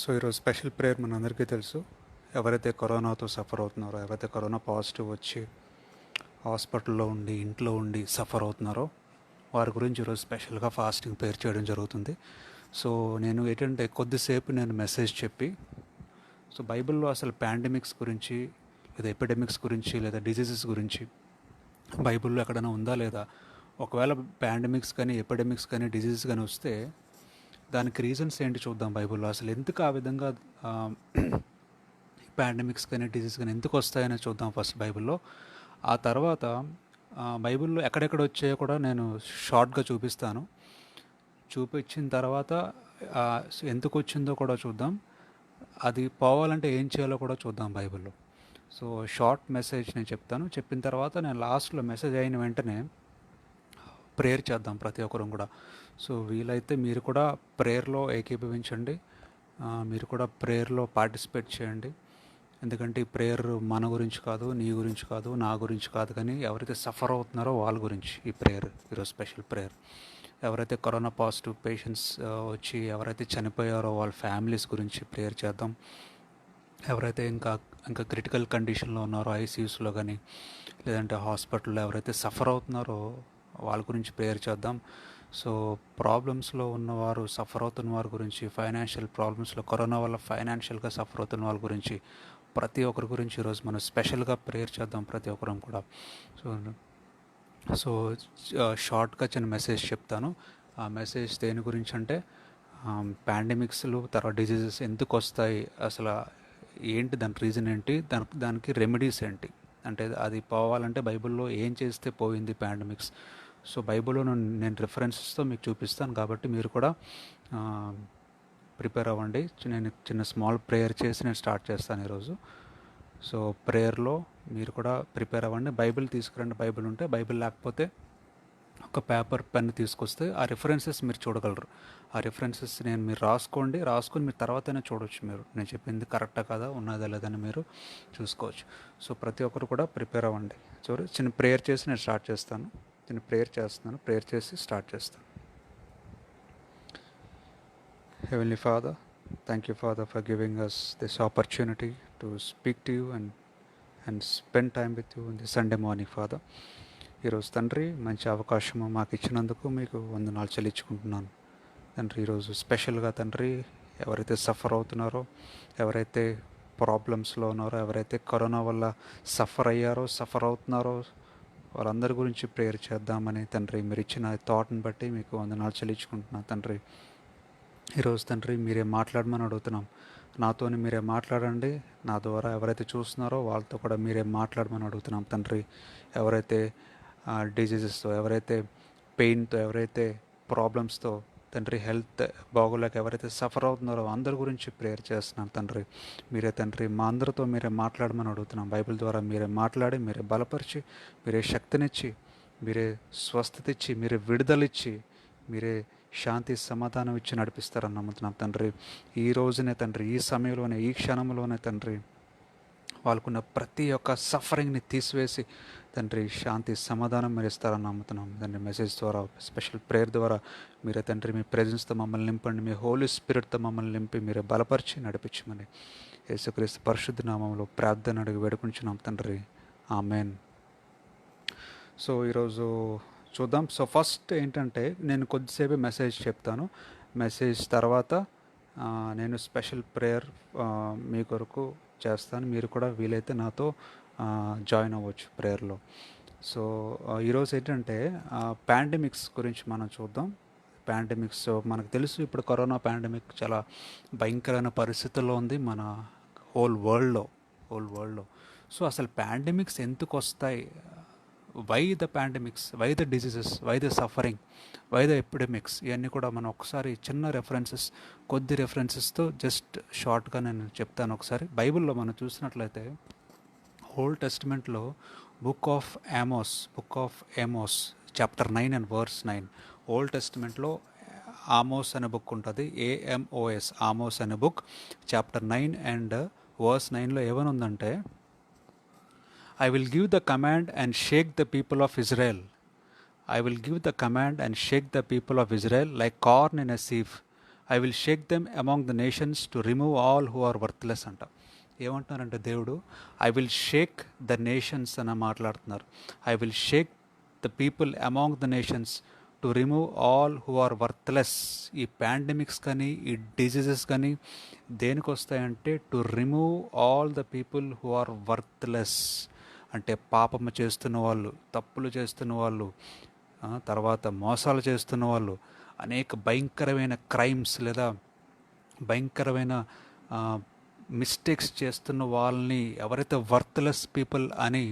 So ఈరోజు special prayer మనందరికీ తెలుసు. ఎవరైతే కరోనాతో సఫర్ అవుతున్నారో, ఎవరైతే కరోనా పాజిటివ్ వచ్చి హాస్పిటల్లో ఉండి ఇంట్లో ఉండి సఫర్ అవుతున్నారో వారి గురించి ఈరోజు స్పెషల్గా ఫాస్టింగ్ ప్రేయర్ చేయడం జరుగుతుంది. సో నేను ఏంటంటే కొద్దిసేపు నేను మెసేజ్ చెప్పి, సో బైబిల్లో అసలు పాండమిక్స్ గురించి లేదా ఎపిడమిక్స్ గురించి లేదా డిజీజెస్ గురించి బైబిల్లో ఎక్కడైనా ఉందా లేదా, ఒకవేళ పాండమిక్స్ కానీ ఎపిడమిక్స్ కానీ డిజీజెస్ కానీ వస్తే దానికి రీజన్స్ ఏంటి చూద్దాం. బైబిల్లో అసలు ఎందుకు ఆ విధంగా పాండమిక్స్ కానీ డిసీజ్ కానీ ఎందుకు వస్తాయని చూద్దాం ఫస్ట్ బైబిల్లో. ఆ తర్వాత బైబిల్లో ఎక్కడెక్కడ వచ్చాయో కూడా నేను షార్ట్గా చూపిస్తాను. చూపించిన తర్వాత ఎందుకు వచ్చిందో కూడా చూద్దాం. అది పోవాలంటే ఏం చేయాలో కూడా చూద్దాం బైబిల్లో. సో షార్ట్ మెసేజ్ నేను చెప్తాను. చెప్పిన తర్వాత నేను లాస్ట్లో మెసేజ్ అయిన వెంటనే ప్రేయర్ చేద్దాం ప్రతి ఒక్కరం కూడా. సో వీలైతే మీరు కూడా ప్రేయర్లో ఏకీభవించండి, మీరు కూడా ప్రేయర్లో పార్టిసిపేట్ చేయండి. ఎందుకంటే ఈ ప్రేయర్ మన గురించి కాదు, నీ గురించి కాదు, నా గురించి కాదు, కానీ ఎవరైతే సఫర్ అవుతున్నారో వాళ్ళ గురించి ఈ ప్రేయర్. ఈరోజు స్పెషల్ ప్రేయర్ ఎవరైతే కరోనా పాజిటివ్ పేషెంట్స్ వచ్చి ఎవరైతే చనిపోయారో వాళ్ళ ఫ్యామిలీస్ గురించి ప్రేయర్ చేద్దాం. ఎవరైతే ఇంకా క్రిటికల్ కండిషన్లో ఉన్నారో ఐసీయూస్లో కానీ లేదంటే హాస్పిటల్లో ఎవరైతే సఫర్ అవుతున్నారో వాళ్ళ గురించి ప్రేయర్ చేద్దాం. సో ప్రాబ్లమ్స్లో ఉన్నవారు, సఫర్ అవుతున్న వారి గురించి, ఫైనాన్షియల్ ప్రాబ్లమ్స్లో కరోనా వల్ల ఫైనాన్షియల్గా సఫర్ అవుతున్న వాళ్ళ గురించి, ప్రతి ఒక్కరి గురించి ఈరోజు మనం స్పెషల్గా ప్రేయర్ చేద్దాం ప్రతి ఒక్కరం కూడా. సో షార్ట్గా చిన్న మెసేజ్ చెప్తాను. ఆ మెసేజ్ దేని గురించి అంటే పాండమిక్స్లు తర్వాత డిజీజెస్ ఎందుకు వస్తాయి, అసలు ఏంటి దాని రీజన్ ఏంటి, దానికి రెమెడీస్ ఏంటి, అంటే అది పోవాలంటే బైబిల్లో ఏం చేస్తే పోయింది పాండమిక్స్. సో బైబిల్లో నేను రిఫరెన్సెస్తో మీకు చూపిస్తాను, కాబట్టి మీరు కూడా ప్రిపేర్ అవ్వండి. నేను చిన్న స్మాల్ ప్రేయర్ చేసి నేను స్టార్ట్ చేస్తాను ఈరోజు. సో ప్రేయర్లో మీరు కూడా ప్రిపేర్ అవ్వండి. బైబిల్ తీసుకురండి, బైబిల్ ఉంటే. బైబిల్ లేకపోతే ఒక పేపర్ పెన్ తీసుకొస్తే ఆ రిఫరెన్సెస్ మీరు చూడగలరు. ఆ రిఫరెన్సెస్ మీరు రాసుకొని మీరు తర్వాతనే చూడవచ్చు. మీరు నేను చెప్పింది కరెక్టా కదా, ఉన్నదా లేదని మీరు చూసుకోవచ్చు. సో ప్రతి ఒక్కరు కూడా ప్రిపేర్ అవ్వండి. చిన్న ప్రేయర్ చేసి నేను స్టార్ట్ చేస్తాను. నేను ప్రేయర్ చేస్తున్నాను. ప్రేయర్ చేసి స్టార్ట్ చేస్తాను. Heavenly Father, thank you, Father, for giving us this opportunity to speak to you and spend time with you in the Sunday morning, Father. ఈరోజు తండ్రి మంచి అవకాశము మాకు ఇచ్చినందుకు మీకు వందనాలు చెల్లించుకుంటున్నాను తండ్రి. ఈరోజు స్పెషల్గా తండ్రి ఎవరైతే సఫర్ అవుతున్నారో, ఎవరైతే ప్రాబ్లమ్స్లో ఉన్నారో, ఎవరైతే కరోనా వల్ల సఫర్ అవుతున్నారో వాళ్ళందరి గురించి ప్రేయర్ చేద్దామని తండ్రి మీరు ఇచ్చిన థాట్ని బట్టి మీకు వందనాలు చెల్లించుకుంటున్నాను తండ్రి. ఈరోజు తండ్రి మీరే మాట్లాడమని అడుగుతున్నాం. నాతోని మీరే మాట్లాడండి. నా ద్వారా ఎవరైతే చూస్తున్నారో వాళ్ళతో కూడా మీరే మాట్లాడమని అడుగుతున్నాం తండ్రి. ఎవరైతే డిజీజెస్తో, ఎవరైతే పెయిన్తో, ఎవరైతే ప్రాబ్లమ్స్తో తండ్రి హెల్త్ బాగోలేక ఎవరైతే సఫర్ అవుతున్నారో అందరి గురించి ప్రేయర్ చేస్తున్నాం తండ్రి. మీరే తండ్రి మా అందరితో మీరే మాట్లాడమని అడుగుతున్నాం. బైబిల్ ద్వారా మీరే మాట్లాడి, మీరే బలపరిచి, మీరే శక్తినిచ్చి, మీరే స్వస్థత ఇచ్చి, మీరే విడుదలిచ్చి, మీరే శాంతి సమాధానం ఇచ్చి నడిపిస్తారని నమ్ముతున్నాం తండ్రి. ఈ రోజునే తండ్రి, ఈ సమయంలోనే, ఈ క్షణంలోనే తండ్రి వాళ్ళకున్న ప్రతి ఒక్క సఫరింగ్ని తీసివేసి తండ్రి శాంతి సమాధానం మీరు ఇస్తారని నమ్ముతున్నాం తండ్రి. మెసేజ్ ద్వారా, స్పెషల్ ప్రేయర్ ద్వారా మీరే తండ్రి మీ ప్రెజెన్స్తో మమ్మల్ని నింపండి. మీ హోలీ స్పిరిట్తో మమ్మల్ని నింపి మీరే బలపరిచి నడిపించమని యేసుక్రీస్తు పరిశుద్ధ నామంలో ప్రార్థన అడిగి వేడుకుంటున్నాం తండ్రి. ఆమెన్. సో ఈరోజు చూద్దాం. సో ఫస్ట్ ఏంటంటే నేను కొద్దిసేపు మెసేజ్ చెప్తాను. మెసేజ్ తర్వాత నేను స్పెషల్ ప్రేయర్ మీ కొరకు చేస్తాను. మీరు కూడా వీలైతే నాతో జాయిన్ అవ్వచ్చు ప్రేయర్లో. సో ఈరోజు ఏంటంటే పాండమిక్స్ గురించి మనం చూద్దాం. పాండమిక్స్ మనకు తెలుసు, ఇప్పుడు కరోనా పాండమిక్ చాలా భయంకరమైన పరిస్థితుల్లో ఉంది మన హోల్ వరల్డ్లో. సో అసలు పాండమిక్స్ ఎందుకు వస్తాయి, why the pandemics, why the diseases, why the suffering, why the epidemics, ఇవన్నీ కూడా మనం ఒకసారి చిన్న కొద్ది రెఫరెన్సెస్తో జస్ట్ షార్ట్గా నేను చెప్తాను. ఒకసారి బైబిల్లో మనం చూసినట్లయితే ఓల్డ్ టెస్టిమెంట్లో book of Amos chapter 9 and verse 9. Old టెస్టిమెంట్లో ఆమోస్ అనే బుక్ ఉంటుంది, AMOS, ఆమోస్ అనే బుక్. చాప్టర్ 9 and verse 9లో ఏమనుందంటే, I will give the command and shake the people of Israel. I will give the command and shake the people of Israel like corn in a sieve. I will shake them among the nations to remove all who are worthless అంట. ఏమంటున్నారంటే దేవుడు, I will shake the nations అని మాట్లాడుతున్నారు. I will shake the people among the nations to remove all who are worthless. ఈ pandemics కానీ ఈ diseases కానీ దేనికి వస్తాయంటే to remove all the people who are worthless. అంటే పాపము చేస్తున్న వాళ్ళు, తప్పులు చేస్తున్న వాళ్ళు, తర్వాత మోసాలు చేస్తున్న వాళ్ళు, అనేక భయంకరమైన క్రైమ్స్ లేదా భయంకరమైన మిస్టేక్స్ చేస్తున్న వాళ్ళని ఎవరైతే వర్త్లెస్ పీపుల్ అని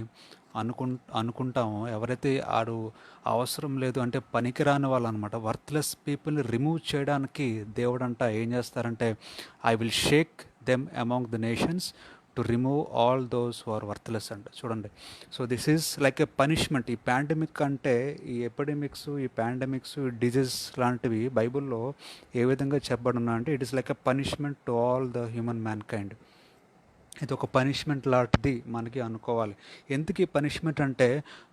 అనుకుంటామో, ఎవరైతే ఆడు అవసరం లేదు అంటే పనికిరాని వాళ్ళు అనమాట, వర్త్లెస్ పీపుల్ని రిమూవ్ చేయడానికి దేవుడంట ఏం చేస్తారంటే I will shake them among the nations to remove all those who are worthless అంట. చూడండి, so this is like a punishment. ఈ పాండమిక్ అంటే ఈ ఎపిడమిక్స్, ఈ పాండమిక్స్, ఈ డిజీజ్ లాంటివి బైబిల్లో ఏ విధంగా చెప్పబడున్నా అంటే it is like a punishment to all the human man kind. ఇది ఒక పనిష్మెంట్ లాంటిది మనకి అనుకోవాలి. ఎందుకు ఈ పనిష్మెంట్ అంటే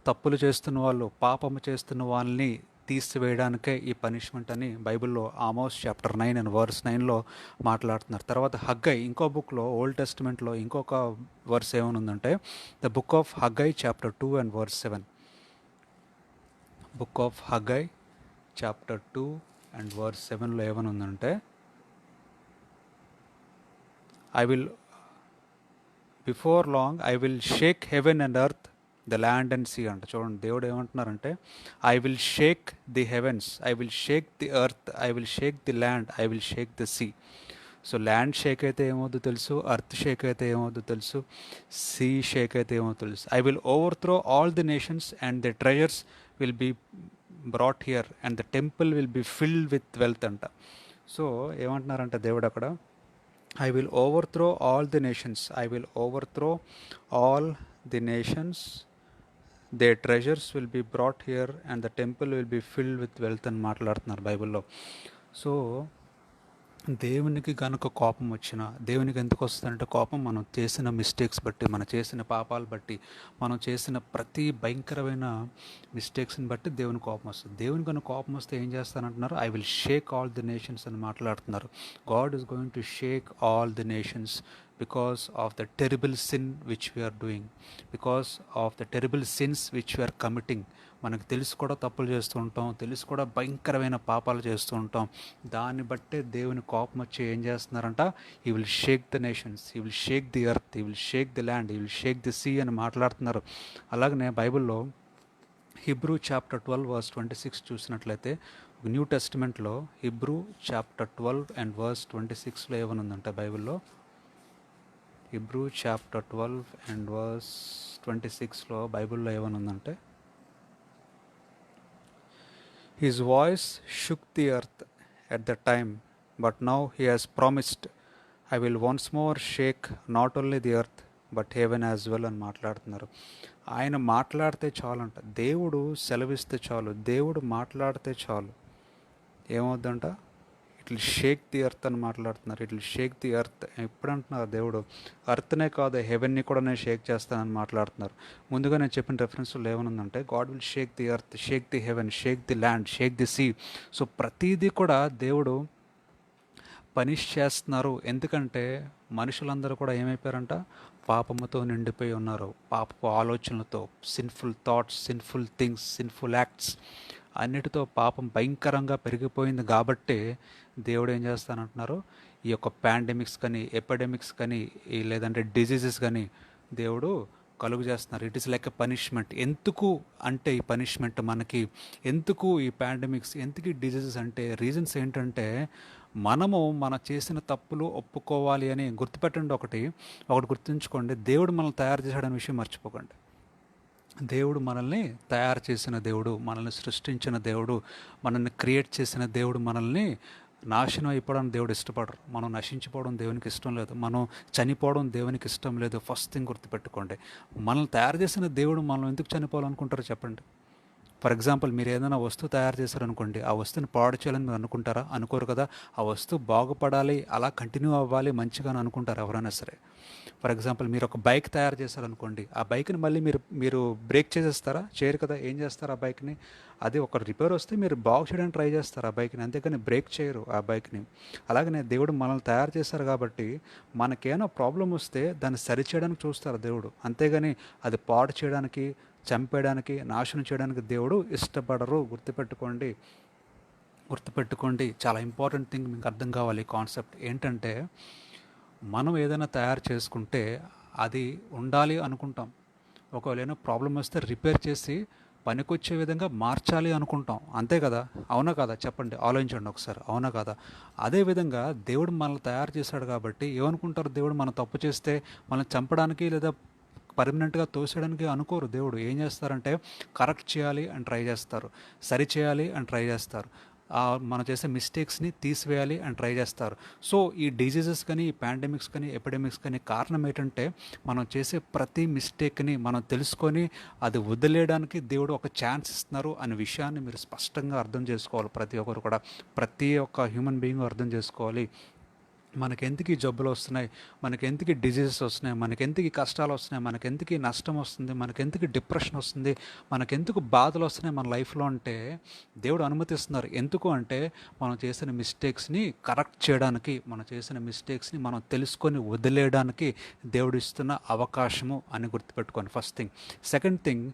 తప్పులు చేస్తున్న వాళ్ళు, పాపము చేస్తున్న వాళ్ళని తీసివేయడానికే ఈ పనిష్మెంట్ అని బైబిల్లో ఆమోస్ చాప్టర్ 9 అండ్ వర్స్ 9లో మాట్లాడుతున్నారు. తర్వాత హగ్గై, ఇంకో బుక్లో ఓల్డ్ టెస్టిమెంట్లో ఇంకొక వర్స్ ఏమనుందంటే the book of Haggai chapter 2 and verse 7. Book of Haggai chapter 2 and verse 7లో ఏమనుందంటే I will before long I will shake heaven and earth, the land and sea అంట. చూడండి, దేవుడు ఏమంటున్నారంటే I will shake the heavens, I will shake the earth, I will shake the land, I will shake the sea. So land shake అయితే ఏమవుద్దో తెలుసు, earth Sheikh అయితే ఏమవుద్దో తెలుసు, సీ షేక్ అయితే ఏమవుతుందో తెలుసు. I will overthrow all the nations and the treasures will be brought here and the temple will be filled with wealth అంట. సో ఏమంటున్నారంటే దేవుడు అక్కడ I will overthrow all the nations. I will overthrow all the nations. Their treasures will be brought here and the temple will be filled with wealth అని మాట్లాడుతున్నారు బైబిల్లో. So దేవునికి కనుక కోపం వచ్చిన, దేవునికి ఎందుకు వస్తుందంటే కోపం మనం చేసిన మిస్టేక్స్ బట్టి, మనం చేసిన పాపాలు బట్టి, మనం చేసిన ప్రతి భయంకరమైన మిస్టేక్స్ని బట్టి దేవుని కోపం వస్తుంది. దేవుని కనుక కోపం వస్తే ఏం చేస్తానంటున్నారు, I will shake all the nations అని మాట్లాడుతున్నారు. God is going to shake all the nations because of the terrible sin which we are doing, because of the terrible sins which we are committing. మనకు తెలిసి కూడా తప్పులు చేస్తూ ఉంటాం, తెలిసి కూడా భయంకరమైన పాపాలు చేస్తూ ఉంటాం. దాన్ని బట్టే దేవుని కోపం వచ్చి ఏం చేస్తున్నారంట, ఈ విల్ షేక్ ద నేషన్స్, ఈ విల్ షేక్ ది ఎర్త్, ఈ విల్ షేక్ ది ల్యాండ్, ఈ విల్ షేక్ ది సీ అని మాట్లాడుతున్నారు. అలాగనే బైబిల్లో హిబ్రూ చాప్టర్ 12 వర్స్ 26 చూసినట్లయితే, న్యూ టెస్టిమెంట్లో హిబ్రూ చాప్టర్ 12 అండ్ వర్స్ 26లో ఏమనుందంట బైబిల్లో, హిబ్రూ చాప్టర్ 12 అండ్ వర్స్ 26లో బైబిల్లో ఏమనుందంటే his voice shook the earth at the time but now he has promised I will once more shake not only the earth but heaven as well అని మాట్లాడుతున్నారు. ఆయన మాట్లాడితే చాలంట, దేవుడు సెలవిస్తే చాలు, దేవుడు మాట్లాడితే చాలు ఏమవుద్దంట, it will shake the earth అని మాట్లాడుతున్నారు. It will shake the earth ఎప్పుడు అంటున్నారు దేవుడు, ఎర్త్నే కాదు హెవెన్ని కూడా నేను షేక్ చేస్తానని మాట్లాడుతున్నారు. ముందుగా నేను చెప్పిన రెఫరెన్స్లో ఏమనుందంటే God will shake the earth, shake the heaven, shake the land, shake the sea. So ప్రతిదీ కూడా దేవుడు పనిష్ చేస్తున్నారు. ఎందుకంటే మనుషులందరూ కూడా ఏమైపోయారంట, పాపముతో నిండిపోయి ఉన్నారు. పాపపు ఆలోచనలతో, sinful thoughts, sinful things, sinful acts అన్నిటితో పాపం భయంకరంగా పెరిగిపోయింది. కాబట్టి దేవుడు ఏం చేస్తానంటున్నారు, ఈ యొక్క పాండమిక్స్ కానీ, ఎపిడమిక్స్ కానీ, లేదంటే డిజీజెస్ కానీ దేవుడు కలుగు చేస్తున్నారు. It is like a punishment. ఎందుకు అంటే ఈ పనిష్మెంట్ మనకి, ఎందుకు ఈ పాండమిక్స్, ఎందుకు ఈ డిజీజెస్ అంటే రీజన్స్ ఏంటంటే మనము మన చేసిన తప్పులు ఒప్పుకోవాలి అని గుర్తుపెట్టండి. ఒకటి గుర్తుంచుకోండి, దేవుడు మనల్ని తయారు చేశాడనే విషయం మర్చిపోకండి. దేవుడు మనల్ని తయారు చేసిన దేవుడు, మనల్ని సృష్టించిన దేవుడు, మనల్ని క్రియేట్ చేసిన దేవుడు. మనల్ని నాశనం అయిపోవడానికి దేవుడు ఇష్టపడరు. మనం నశించిపోవడం దేవునికి ఇష్టం లేదు, మనం చనిపోవడం దేవునికి ఇష్టం లేదు. ఫస్ట్ థింగ్ గుర్తుపెట్టుకోండి, మనల్ని తయారు చేసిన దేవుడు మనం ఎందుకు చనిపోవాలనుకుంటారో చెప్పండి. ఫర్ ఎగ్జాంపుల్ మీరు ఏదైనా వస్తువు తయారు చేశారనుకోండి, ఆ వస్తువుని పాడు చేయాలని మీరు అనుకుంటారా? అనుకోరు కదా. ఆ వస్తువు బాగుపడాలి, అలా కంటిన్యూ అవ్వాలి మంచిగా అని అనుకుంటారు ఎవరైనా సరే. ఫర్ ఎగ్జాంపుల్ మీరు ఒక బైక్ తయారు చేశారనుకోండి, ఆ బైక్ని మళ్ళీ మీరు బ్రేక్ చేసేస్తారా? చేయరు కదా. ఏం చేస్తారు ఆ బైక్ని? అది ఒక రిపేర్ వస్తే మీరు బాగు చేయడానికి ట్రై చేస్తారు ఆ బైక్ని, అంతేకాని బ్రేక్ చేయరు ఆ బైక్ని. అలాగనే దేవుడు మనల్ని తయారు చేశారు కాబట్టి మనకేమైనా ప్రాబ్లం వస్తే దాన్ని సరిచేయడానికి చూస్తారు దేవుడు, అంతేగాని అది పాడు చేయడానికి, చంపేయడానికి, నాశనం చేయడానికి దేవుడు ఇష్టపడరు. గుర్తుపెట్టుకోండి. చాలా ఇంపార్టెంట్ థింగ్ మీకు అర్థం కావాలి. కాన్సెప్ట్ ఏంటంటే, మనం ఏదైనా తయారు చేసుకుంటే అది ఉండాలి అనుకుంటాం. ఒకవేళ ఏమైనా ప్రాబ్లం వస్తే రిపేర్ చేసి పనికొచ్చే విధంగా మార్చాలి అనుకుంటాం, అంతే కదా. అవునా కదా? చెప్పండి, ఆలోచించండి ఒకసారి. అవునా కదా? అదేవిధంగా దేవుడు మనల్ని తయారు చేశాడు కాబట్టి ఏమనుకుంటారు? దేవుడు మనం తప్పు చేస్తే మనల్ని చంపడానికి లేదా పర్మనెంట్గా తోసేయడానికి అనుకోరు. దేవుడు ఏం చేస్తారంటే కరెక్ట్ చేయాలి అని ట్రై చేస్తారు, సరి చేయాలి అని ట్రై చేస్తారు, మనం చేసే మిస్టేక్స్ని తీసివేయాలి అని ట్రై చేస్తారు. సో ఈ డిజీజెస్ కానీ, ఈ పాండమిక్స్ కానీ, ఎపిడమిక్స్ కానీ కారణం ఏంటంటే మనం చేసే ప్రతి మిస్టేక్ని మనం తెలుసుకొని అది వదిలేయడానికి దేవుడు ఒక ఛాన్స్ ఇస్తున్నారు అనే విషయాన్ని మీరు స్పష్టంగా అర్థం చేసుకోవాలి. ప్రతి ఒక్కరు కూడా, ప్రతి ఒక్క హ్యూమన్ బీయింగ్ అర్థం చేసుకోవాలి. మనకెందుకు ఈ జబ్బులు వస్తున్నాయి, మనకెందుకు డిజీజెస్ వస్తున్నాయి, మనకెందుకు ఈ కష్టాలు వస్తున్నాయి, మనకెందుకు ఈ నష్టం వస్తుంది, మనకెందుకు డిప్రెషన్ వస్తుంది, మనకెందుకు బాధలు వస్తున్నాయి మన లైఫ్లో అంటే దేవుడు అనుమతిస్తున్నారు. ఎందుకు అంటే మనం చేసిన మిస్టేక్స్ని కరెక్ట్ చేయడానికి, మనం చేసిన మిస్టేక్స్ని మనం తెలుసుకొని వదిలేయడానికి దేవుడు ఇస్తున్న అవకాశము అని గుర్తుపెట్టుకోండి. First thing. సెకండ్ థింగ్,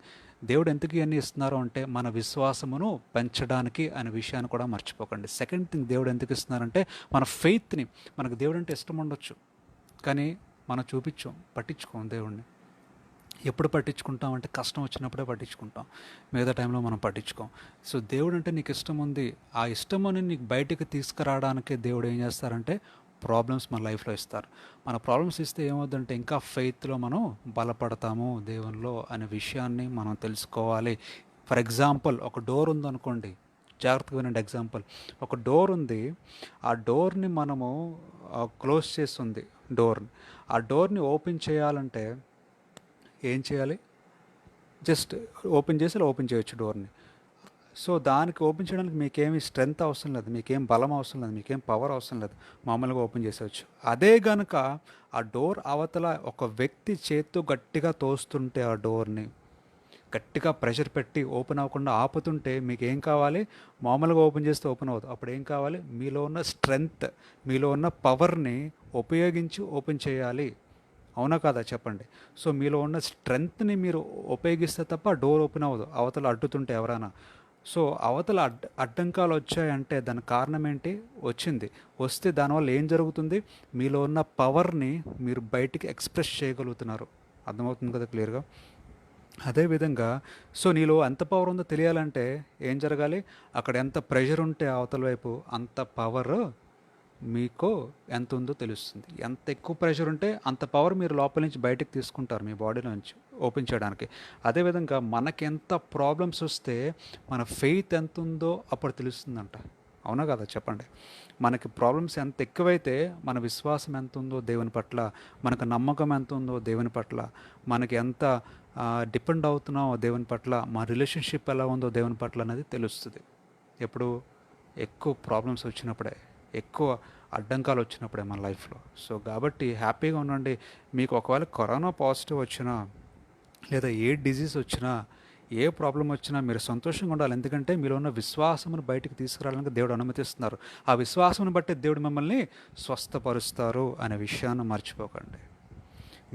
దేవుడు ఎందుకు ఇవన్నీ ఇస్తున్నారు అంటే మన విశ్వాసమును పెంచడానికి అనే విషయాన్ని కూడా మర్చిపోకండి. సెకండ్ థింగ్, దేవుడు ఎందుకు ఇస్తున్నారంటే మన ఫెయిత్ని. మనకు దేవుడు అంటే ఇష్టం ఉండొచ్చు, కానీ మనం పట్టించుకోం దేవుడిని. ఎప్పుడు పట్టించుకుంటాం అంటే కష్టం వచ్చినప్పుడే పట్టించుకుంటాం, మిగతా టైంలో మనం పట్టించుకోం. సో దేవుడు అంటే నీకు ఇష్టం ఉంది, ఆ ఇష్టమని నీకు బయటికి తీసుకురావడానికే దేవుడు ఏం చేస్తారంటే ప్రాబ్లమ్స్ మన లైఫ్లో ఇస్తారు. మన ప్రాబ్లమ్స్ ఇస్తే ఏమవుతుందంటే ఇంకా ఫెయిత్లో మనం బలపడతాము దేవునిలో అనే విషయాన్ని మనం తెలుసుకోవాలి. ఫర్ ఎగ్జాంపుల్, ఒక డోర్ ఉందనుకోండి, జాగ్రత్తగా వినండి. ఎగ్జాంపుల్, ఒక డోర్ ఉంది, ఆ డోర్ని మనము క్లోజ్ చేస్తుంది డోర్ని. ఆ డోర్ని ఓపెన్ చేయాలంటే ఏం చేయాలి? జస్ట్ ఓపెన్ చేసి ఓపెన్ చేయొచ్చు డోర్ని. సో దానికి ఓపెన్ చేయడానికి మీకేమి స్ట్రెంగ్త్ అవసరం లేదు, మీకేం బలం అవసరం లేదు, మీకేం పవర్ అవసరం లేదు, మామూలుగా ఓపెన్ చేసేవచ్చు. అదే కనుక ఆ డోర్ అవతల ఒక వ్యక్తి చేత్తో గట్టిగా తోస్తుంటే, ఆ డోర్ని గట్టిగా ప్రెషర్ పెట్టి ఓపెన్ అవ్వకుండా ఆపుతుంటే మీకు ఏం కావాలి? మామూలుగా ఓపెన్ చేస్తే ఓపెన్ అవ్వదు. అప్పుడు ఏం కావాలి? మీలో ఉన్న స్ట్రెంగ్త్, మీలో ఉన్న పవర్ని ఉపయోగించి ఓపెన్ చేయాలి. అవునా కాదా? చెప్పండి. సో మీలో ఉన్న స్ట్రెంగ్త్ని మీరు ఉపయోగిస్తే తప్ప డోర్ ఓపెన్ అవ్వదు, అవతల అడ్డుతుంటే ఎవరైనా. సో అవతల అడ్డంకాలు వచ్చాయంటే దానికి కారణం ఏంటి? వస్తే దానివల్ల ఏం జరుగుతుంది? మీలో ఉన్న పవర్ని మీరు బయటికి ఎక్స్ప్రెస్ చేయగలుగుతున్నారు. అర్థమవుతుంది కదా క్లియర్గా? అదేవిధంగా సో నీలో ఎంత పవర్ ఉందో తెలియాలంటే ఏం జరగాలి? అక్కడ ఎంత ప్రెషర్ ఉంటే అవతల వైపు అంత పవర్ మీకు ఎంత ఉందో తెలుస్తుంది. ఎంత ఎక్కువ ప్రెషర్ ఉంటే అంత పవర్ మీరు లోపల నుంచి బయటకు తీసుకుంటారు మీ బాడీలో నుంచి ఓపెన్ చేయడానికి. అదేవిధంగా మనకెంత ప్రాబ్లమ్స్ వస్తే మన ఫెయిత్ ఎంత ఉందో అప్పుడు తెలుస్తుందంట. అవునా కదా? చెప్పండి. మనకి ప్రాబ్లమ్స్ ఎంత ఎక్కువైతే మన విశ్వాసం ఎంత ఉందో దేవుని పట్ల, మనకు నమ్మకం ఎంత ఉందో దేవుని పట్ల, మనకి ఎంత డిపెండ్ అవుతున్నామో దేవుని పట్ల, మా రిలేషన్షిప్ ఎలా ఉందో దేవుని పట్ల అనేది తెలుస్తుంది. ఎప్పుడు? ఎక్కువ ప్రాబ్లమ్స్ వచ్చినప్పుడే, ఎక్కువ అడ్డంకాలు వచ్చినప్పుడే మన లైఫ్లో. సో కాబట్టి హ్యాపీగా ఉండండి. మీకు ఒకవేళ కరోనా పాజిటివ్ వచ్చినా లేదా ఏ డిజీజ్ వచ్చినా, ఏ ప్రాబ్లం వచ్చినా మీరు సంతోషంగా ఉండాలి. ఎందుకంటే మీలో ఉన్న విశ్వాసమును బయటికి తీసుకురావడానికి దేవుడు అనుమతిస్తున్నారు. ఆ విశ్వాసమును బట్టి దేవుడు మిమ్మల్ని స్వస్థపరుస్తారు అనే విషయాన్ని మర్చిపోకండి.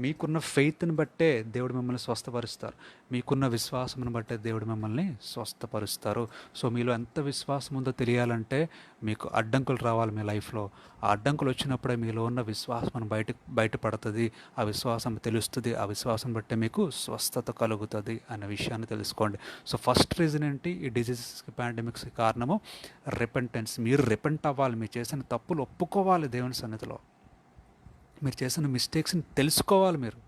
మీకున్న ఫెయిత్ని బట్టే దేవుడు మిమ్మల్ని స్వస్థపరుస్తారు, మీకున్న విశ్వాసమును బట్టే దేవుడు మిమ్మల్ని స్వస్థపరుస్తారు. సో మీలో ఎంత విశ్వాసం ఉందో తెలియాలంటే మీకు అడ్డంకులు రావాలి మీ లైఫ్లో. ఆ అడ్డంకులు వచ్చినప్పుడే మీలో ఉన్న విశ్వాసం బయటపడుతుంది, ఆ విశ్వాసం తెలుస్తుంది, ఆ విశ్వాసం బట్టే మీకు స్వస్థత కలుగుతుంది అనే విషయాన్ని తెలుసుకోండి. సో ఫస్ట్ రీజన్ ఏంటి? ఈ డిజీజెస్కి, పాండమిక్స్కి కారణము రిపెంటెన్స్. మీరు రిపెంట్ అవ్వాలి, మీరు చేసిన తప్పులు ఒప్పుకోవాలి దేవుని సన్నిధిలో. మీరు చేసిన మిస్టేక్స్ని తెలుసుకోవాలి. మీరు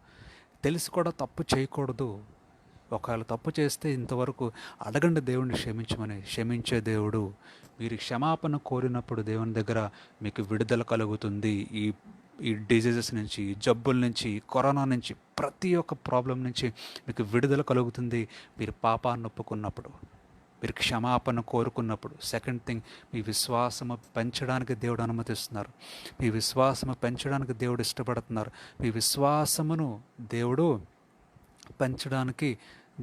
తెలిసి కూడా తప్పు చేయకూడదు. ఒకవేళ తప్పు చేస్తే ఇంతవరకు అడగండి దేవుణ్ణి క్షమించమని. క్షమించే దేవుడు. మీరు క్షమాపణ కోరినప్పుడు దేవుని దగ్గర మీకు విడుదల కలుగుతుంది. ఈ ఈ డిజీజెస్ నుంచి, జబ్బుల నుంచి, కరోనా నుంచి, ప్రతి ఒక్క ప్రాబ్లం నుంచి మీకు విడుదల కలుగుతుంది మీరు పాపాన్ని ఒప్పుకున్నప్పుడు. మీరు క్షమాపణ కోరుకున్నప్పుడు. సెకండ్ థింగ్, మీ విశ్వాసము పెంచడానికి దేవుడు అనుమతిస్తున్నారు. మీ విశ్వాసము పెంచడానికి దేవుడు ఇష్టపడుతున్నారు. మీ విశ్వాసమును దేవుడు పెంచడానికి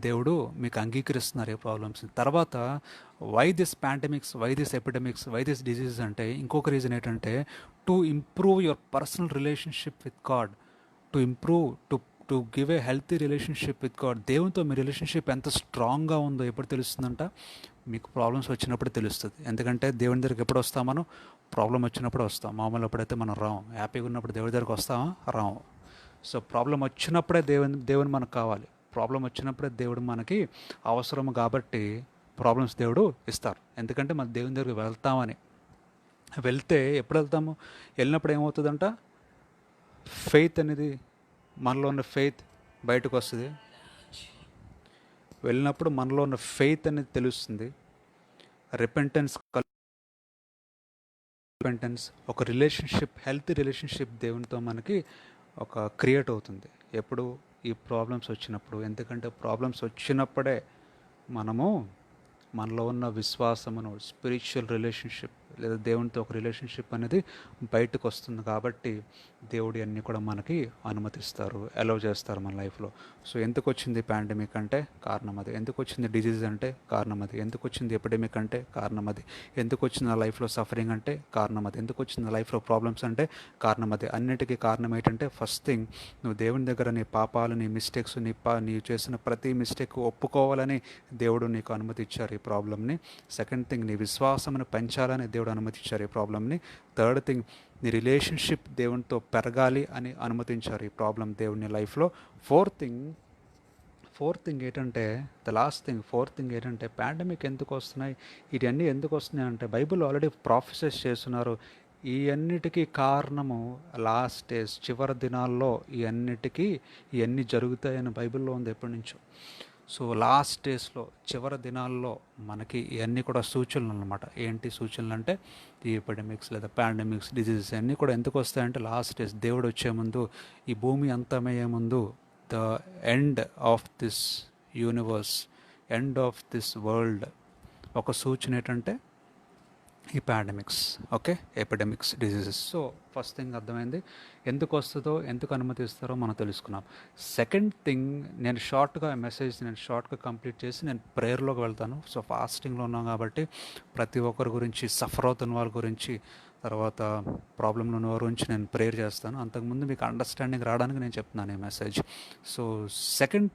దేవుడు మీకు అంగీకరిస్తున్నారు ఏ ప్రాబ్లమ్స్. తర్వాత why this pandemics, why this epidemics, why this disease అంటే ఇంకొక రీజన్ ఏంటంటే to improve your personal relationship with God, to improve to give a healthy relationship with God. దేవునితో మీ రిలేషన్షిప్ ఎంత స్ట్రాంగ్గా ఉందో ఎప్పుడు తెలుస్తుందంట? మీకు ప్రాబ్లమ్స్ వచ్చినప్పుడు తెలుస్తుంది. ఎందుకంటే దేవుని దగ్గరికి ఎప్పుడు వస్తాం మనం? ప్రాబ్లం వచ్చినప్పుడు వస్తాం. మామూలు అప్పుడైతే మనం రాం. హ్యాపీగా ఉన్నప్పుడు దేవుడి దగ్గరికి వస్తామా? రాము. సో ప్రాబ్లం వచ్చినప్పుడే దేవుని మనకు కావాలి. ప్రాబ్లం వచ్చినప్పుడే దేవుడు మనకి అవసరం. కాబట్టి ప్రాబ్లమ్స్ దేవుడు ఇస్తారు. ఎందుకంటే మన దేవుని దగ్గరికి వెళ్తామని. వెళ్తే ఎప్పుడు వెళ్తాము? వెళ్ళినప్పుడు ఏమవుతుందంట? ఫెయిత్ అనేది, మనలో ఉన్న ఫెయిత్ బయటకు వస్తుంది. వెళ్ళినప్పుడు మనలో ఉన్న ఫెయిత్ అనేది తెలుస్తుంది. రిపెంటెన్స్, ఒక రిలేషన్షిప్, హెల్తీ రిలేషన్షిప్ దేవునితో మనకి ఒక క్రియేట్ అవుతుంది. ఎప్పుడు? ఈ ప్రాబ్లమ్స్ వచ్చినప్పుడు. ఎందుకంటే ప్రాబ్లమ్స్ వచ్చినప్పుడే మనలో ఉన్న విశ్వాసమును, స్పిరిచువల్ రిలేషన్షిప్ లేదా దేవునితో ఒక రిలేషన్షిప్ అనేది బయటకు వస్తుంది. కాబట్టి దేవుడు అన్నీ కూడా మనకి అనుమతిస్తారు, అలౌ చేస్తారు మన లైఫ్లో. సో ఎందుకు వచ్చింది పాండమిక్ అంటే కారణం అది. ఎందుకు వచ్చింది డిజీజ్ అంటే కారణం అది. ఎందుకు వచ్చింది ఎపిడమిక్ అంటే కారణం అది. ఎందుకు వచ్చింది నా లైఫ్లో సఫరింగ్ అంటే కారణం అది. ఎందుకు వచ్చింది నా లైఫ్లో ప్రాబ్లమ్స్ అంటే కారణం అది. అన్నిటికీ కారణం ఏంటంటే ఫస్ట్ థింగ్, నువ్వు దేవుని దగ్గర నీ పాపాలు, నీ మిస్టేక్స్, నీవు చేసిన ప్రతి మిస్టేక్ ఒప్పుకోవాలని దేవుడు నీకు అనుమతి ఇచ్చారు ఈ ప్రాబ్లమ్ని. సెకండ్ థింగ్, నీ విశ్వాసమును పెంచాలని దేవుడు అనుమతించారు ఈ ప్రాబ్లమ్ని. థర్డ్ థింగ్, నీ రిలేషన్షిప్ దేవునితో పెరగాలి అని అనుమతించారు ఈ ప్రాబ్లం దేవుని లైఫ్లో. ఫోర్త్ థింగ్ ఏంటంటే, ఫోర్త్ థింగ్ ఏంటంటే పాండమిక్ ఎందుకు వస్తున్నాయి, ఇవన్నీ ఎందుకు వస్తున్నాయి అంటే బైబిల్ ఆల్రెడీ ప్రాఫెసెస్ చేస్తున్నారు. ఈ అన్నిటికీ కారణము లాస్ట్ డేస్, చివరి దినాల్లో ఇవన్నీ జరుగుతాయని బైబిల్లో ఉంది ఎప్పటి నుంచో. సో లాస్ట్ డేస్లో, చివరి దినాల్లో మనకి ఇవన్నీ కూడా సూచనలు అనమాట. ఏంటి సూచనలు అంటే ఈ ఎపిడమిక్స్ లేదా పాండమిక్స్, డిజీజెస్ అన్నీ కూడా ఎందుకు వస్తాయంటే లాస్ట్ డేస్, దేవుడు వచ్చే ముందు, ఈ భూమి అంతమయ్యే ముందు, the end of this universe, end of this world, ఒక సూచన ఏంటంటే ఈ pandemics, okay, epidemics, diseases. So first thing అర్థమైంది, ఎందుకు వస్తుందో, ఎందుకు అనుమతిస్తారో మనం తెలుసుకున్నాం. సెకండ్ థింగ్, నేను షార్ట్గా కంప్లీట్ చేసి నేను ప్రేయర్లోకి వెళ్తాను. సో ఫాస్టింగ్లో ఉన్నాం కాబట్టి ప్రతి ఒక్కరి గురించి, సఫర్ అవుతున్న వాళ్ళ గురించి, తర్వాత ప్రాబ్లంలో ఉన్న వారి గురించి నేను ప్రేయర్ చేస్తాను. అంతకుముందు మీకు అండర్స్టాండింగ్ రావడానికి నేను చెప్తున్నాను ఈ మెసేజ్. సో సెకండ్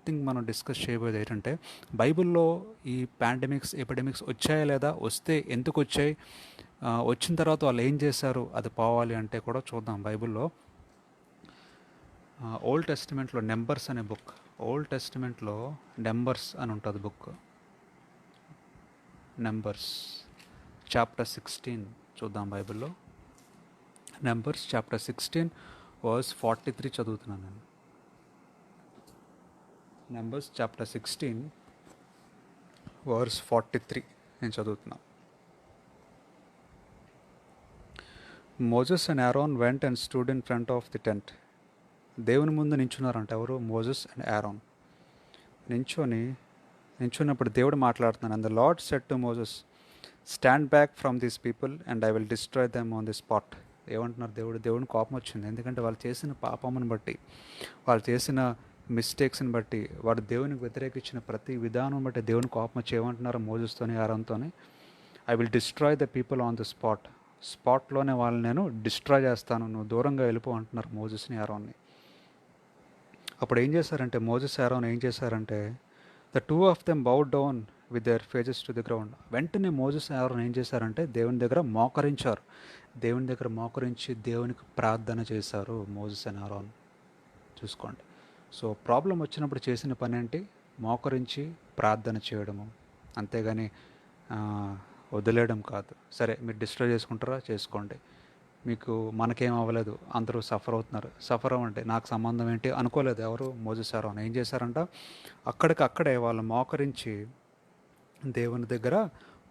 థింగ్ మనం డిస్కస్ చేయబోయేది ఏంటంటే, బైబిల్లో ఈ పాండమిక్స్, ఎపిడమిక్స్ వచ్చాయా లేదా, వస్తే ఎందుకు వచ్చాయి, వచ్చిన తర్వాత వాళ్ళు ఏం చేశారు, అది పోవాలి అంటే కూడా చూద్దాం. బైబిల్లో ఓల్డ్ టెస్టిమెంట్లో నెంబర్స్ అనే బుక్, ఓల్డ్ టెస్టిమెంట్లో నెంబర్స్ అని ఉంటుంది బుక్. నెంబర్స్ చాప్టర్ 16 చూద్దాం బైబిల్లో. నెంబర్స్ చాప్టర్ 16 వర్స్ 43 చదువుతున్నాను నేను. నెంబర్స్ చాప్టర్ 16 వర్స్ 43 నేను చదువుతున్నాను. Moses and Aaron went and stood in front of the tent. దేవుని ముందు నించున్నారంట ఎవరు? Moses and Aaron. నించున్నప్పుడు దేవుడు మాట్లాడుతున్నాను. And the lord said to Moses, stand back from these people and I will destroy them on the spot. ఏమంటున్నారు? దేవుని కోపం వచ్చింది. ఎందుకంటే వాళ్ళు చేసిన పాపమును బట్టి, వాళ్ళు చేసిన మిస్టేక్స్ని బట్టి, వాడు దేవునికి వ్యతిరేకించిన ప్రతి విధానం బట్టి దేవుని కోపం వచ్చి ఏమంటున్నారు మోజెస్తోని, ఆరోన్తోని, I will destroy the people on the స్పాట్లోనే వాళ్ళని నేను డిస్ట్రాయ్ చేస్తాను, నువ్వు దూరంగా వెళ్ళిపో అంటున్నారు మోజెస్ని, ఆరోన్ని. అప్పుడు ఏం చేశారంటే మోజెస్, ఆరోన్ ఏం చేశారంటే, the two of them bow down with their phases to the ground. వెంటనే మోజెస్, ఆరోన్ ఏం చేశారంటే దేవుని దగ్గర మోకరించారు. దేవుని దగ్గర మోకరించి దేవునికి ప్రార్థన చేశారు మోజెస్ అండ్ ఆరోన్. చూసుకోండి. సో ప్రాబ్లం వచ్చినప్పుడు చేసిన పని ఏంటి? మోకరించి ప్రార్థన చేయడము, అంతేగాని వదిలేయడం కాదు. సరే మీరు డిస్ట్రాయ్ చేసుకుంటారా, చేసుకోండి, మీకు మనకేం అవ్వలేదు, అందరూ సఫర్ అవుతున్నారు, సఫర్ అవ్వండి, నాకు సంబంధం ఏంటి అనుకోలేదు ఎవరు? మోజెస్, ఆరోన్ ఏం చేశారంట, అక్కడికక్కడే వాళ్ళు మోకరించి దేవుని దగ్గర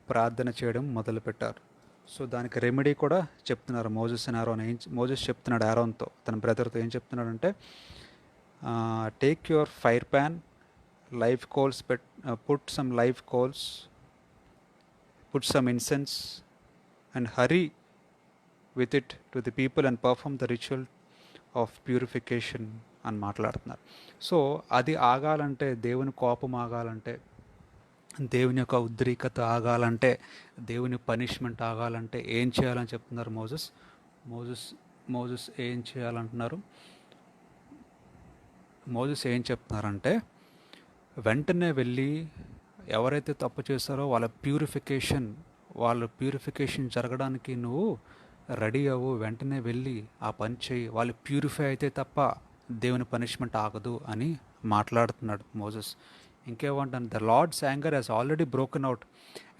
ప్రార్థన చేయడం మొదలుపెట్టారు. సో దానికి రెమెడీ కూడా చెప్తున్నారు మోజెస్ అండ్ ఆరోన్. మోజెస్ చెప్తున్నాడు ఆరోన్తో, తన బ్రదర్తో ఏం చెప్తున్నాడంటే, take your fire pan, live coals, put some live coals, put some incense, and hurry with it to the people and perform the ritual of purification అని మాట్లాడుతున్నారు. So అది ఆగాలంటే, దేవుని కోపం ఆగాలంటే, దేవుని యొక్క ఉద్రిక్తత ఆగాలంటే, దేవుని పనిష్మెంట్ ఆగాలంటే ఏం చేయాలని చెప్తున్నారు మోజెస్ ఏం చేయాలంటున్నారు? మోజెస్ ఏం చెప్తున్నారంటే, వెంటనే వెళ్ళి ఎవరైతే తప్పు చేస్తారో వాళ్ళ ప్యూరిఫికేషన్ జరగడానికి నువ్వు రెడీ అవ్వు, వెంటనే వెళ్ళి ఆ పని చేయి, వాళ్ళు ప్యూరిఫై అయితే తప్ప దేవుని పనిష్మెంట్ ఆగదు అని మాట్లాడుతున్నాడు మోజెస్. ఇంకేమంటాను, the Lord's anger has already broken out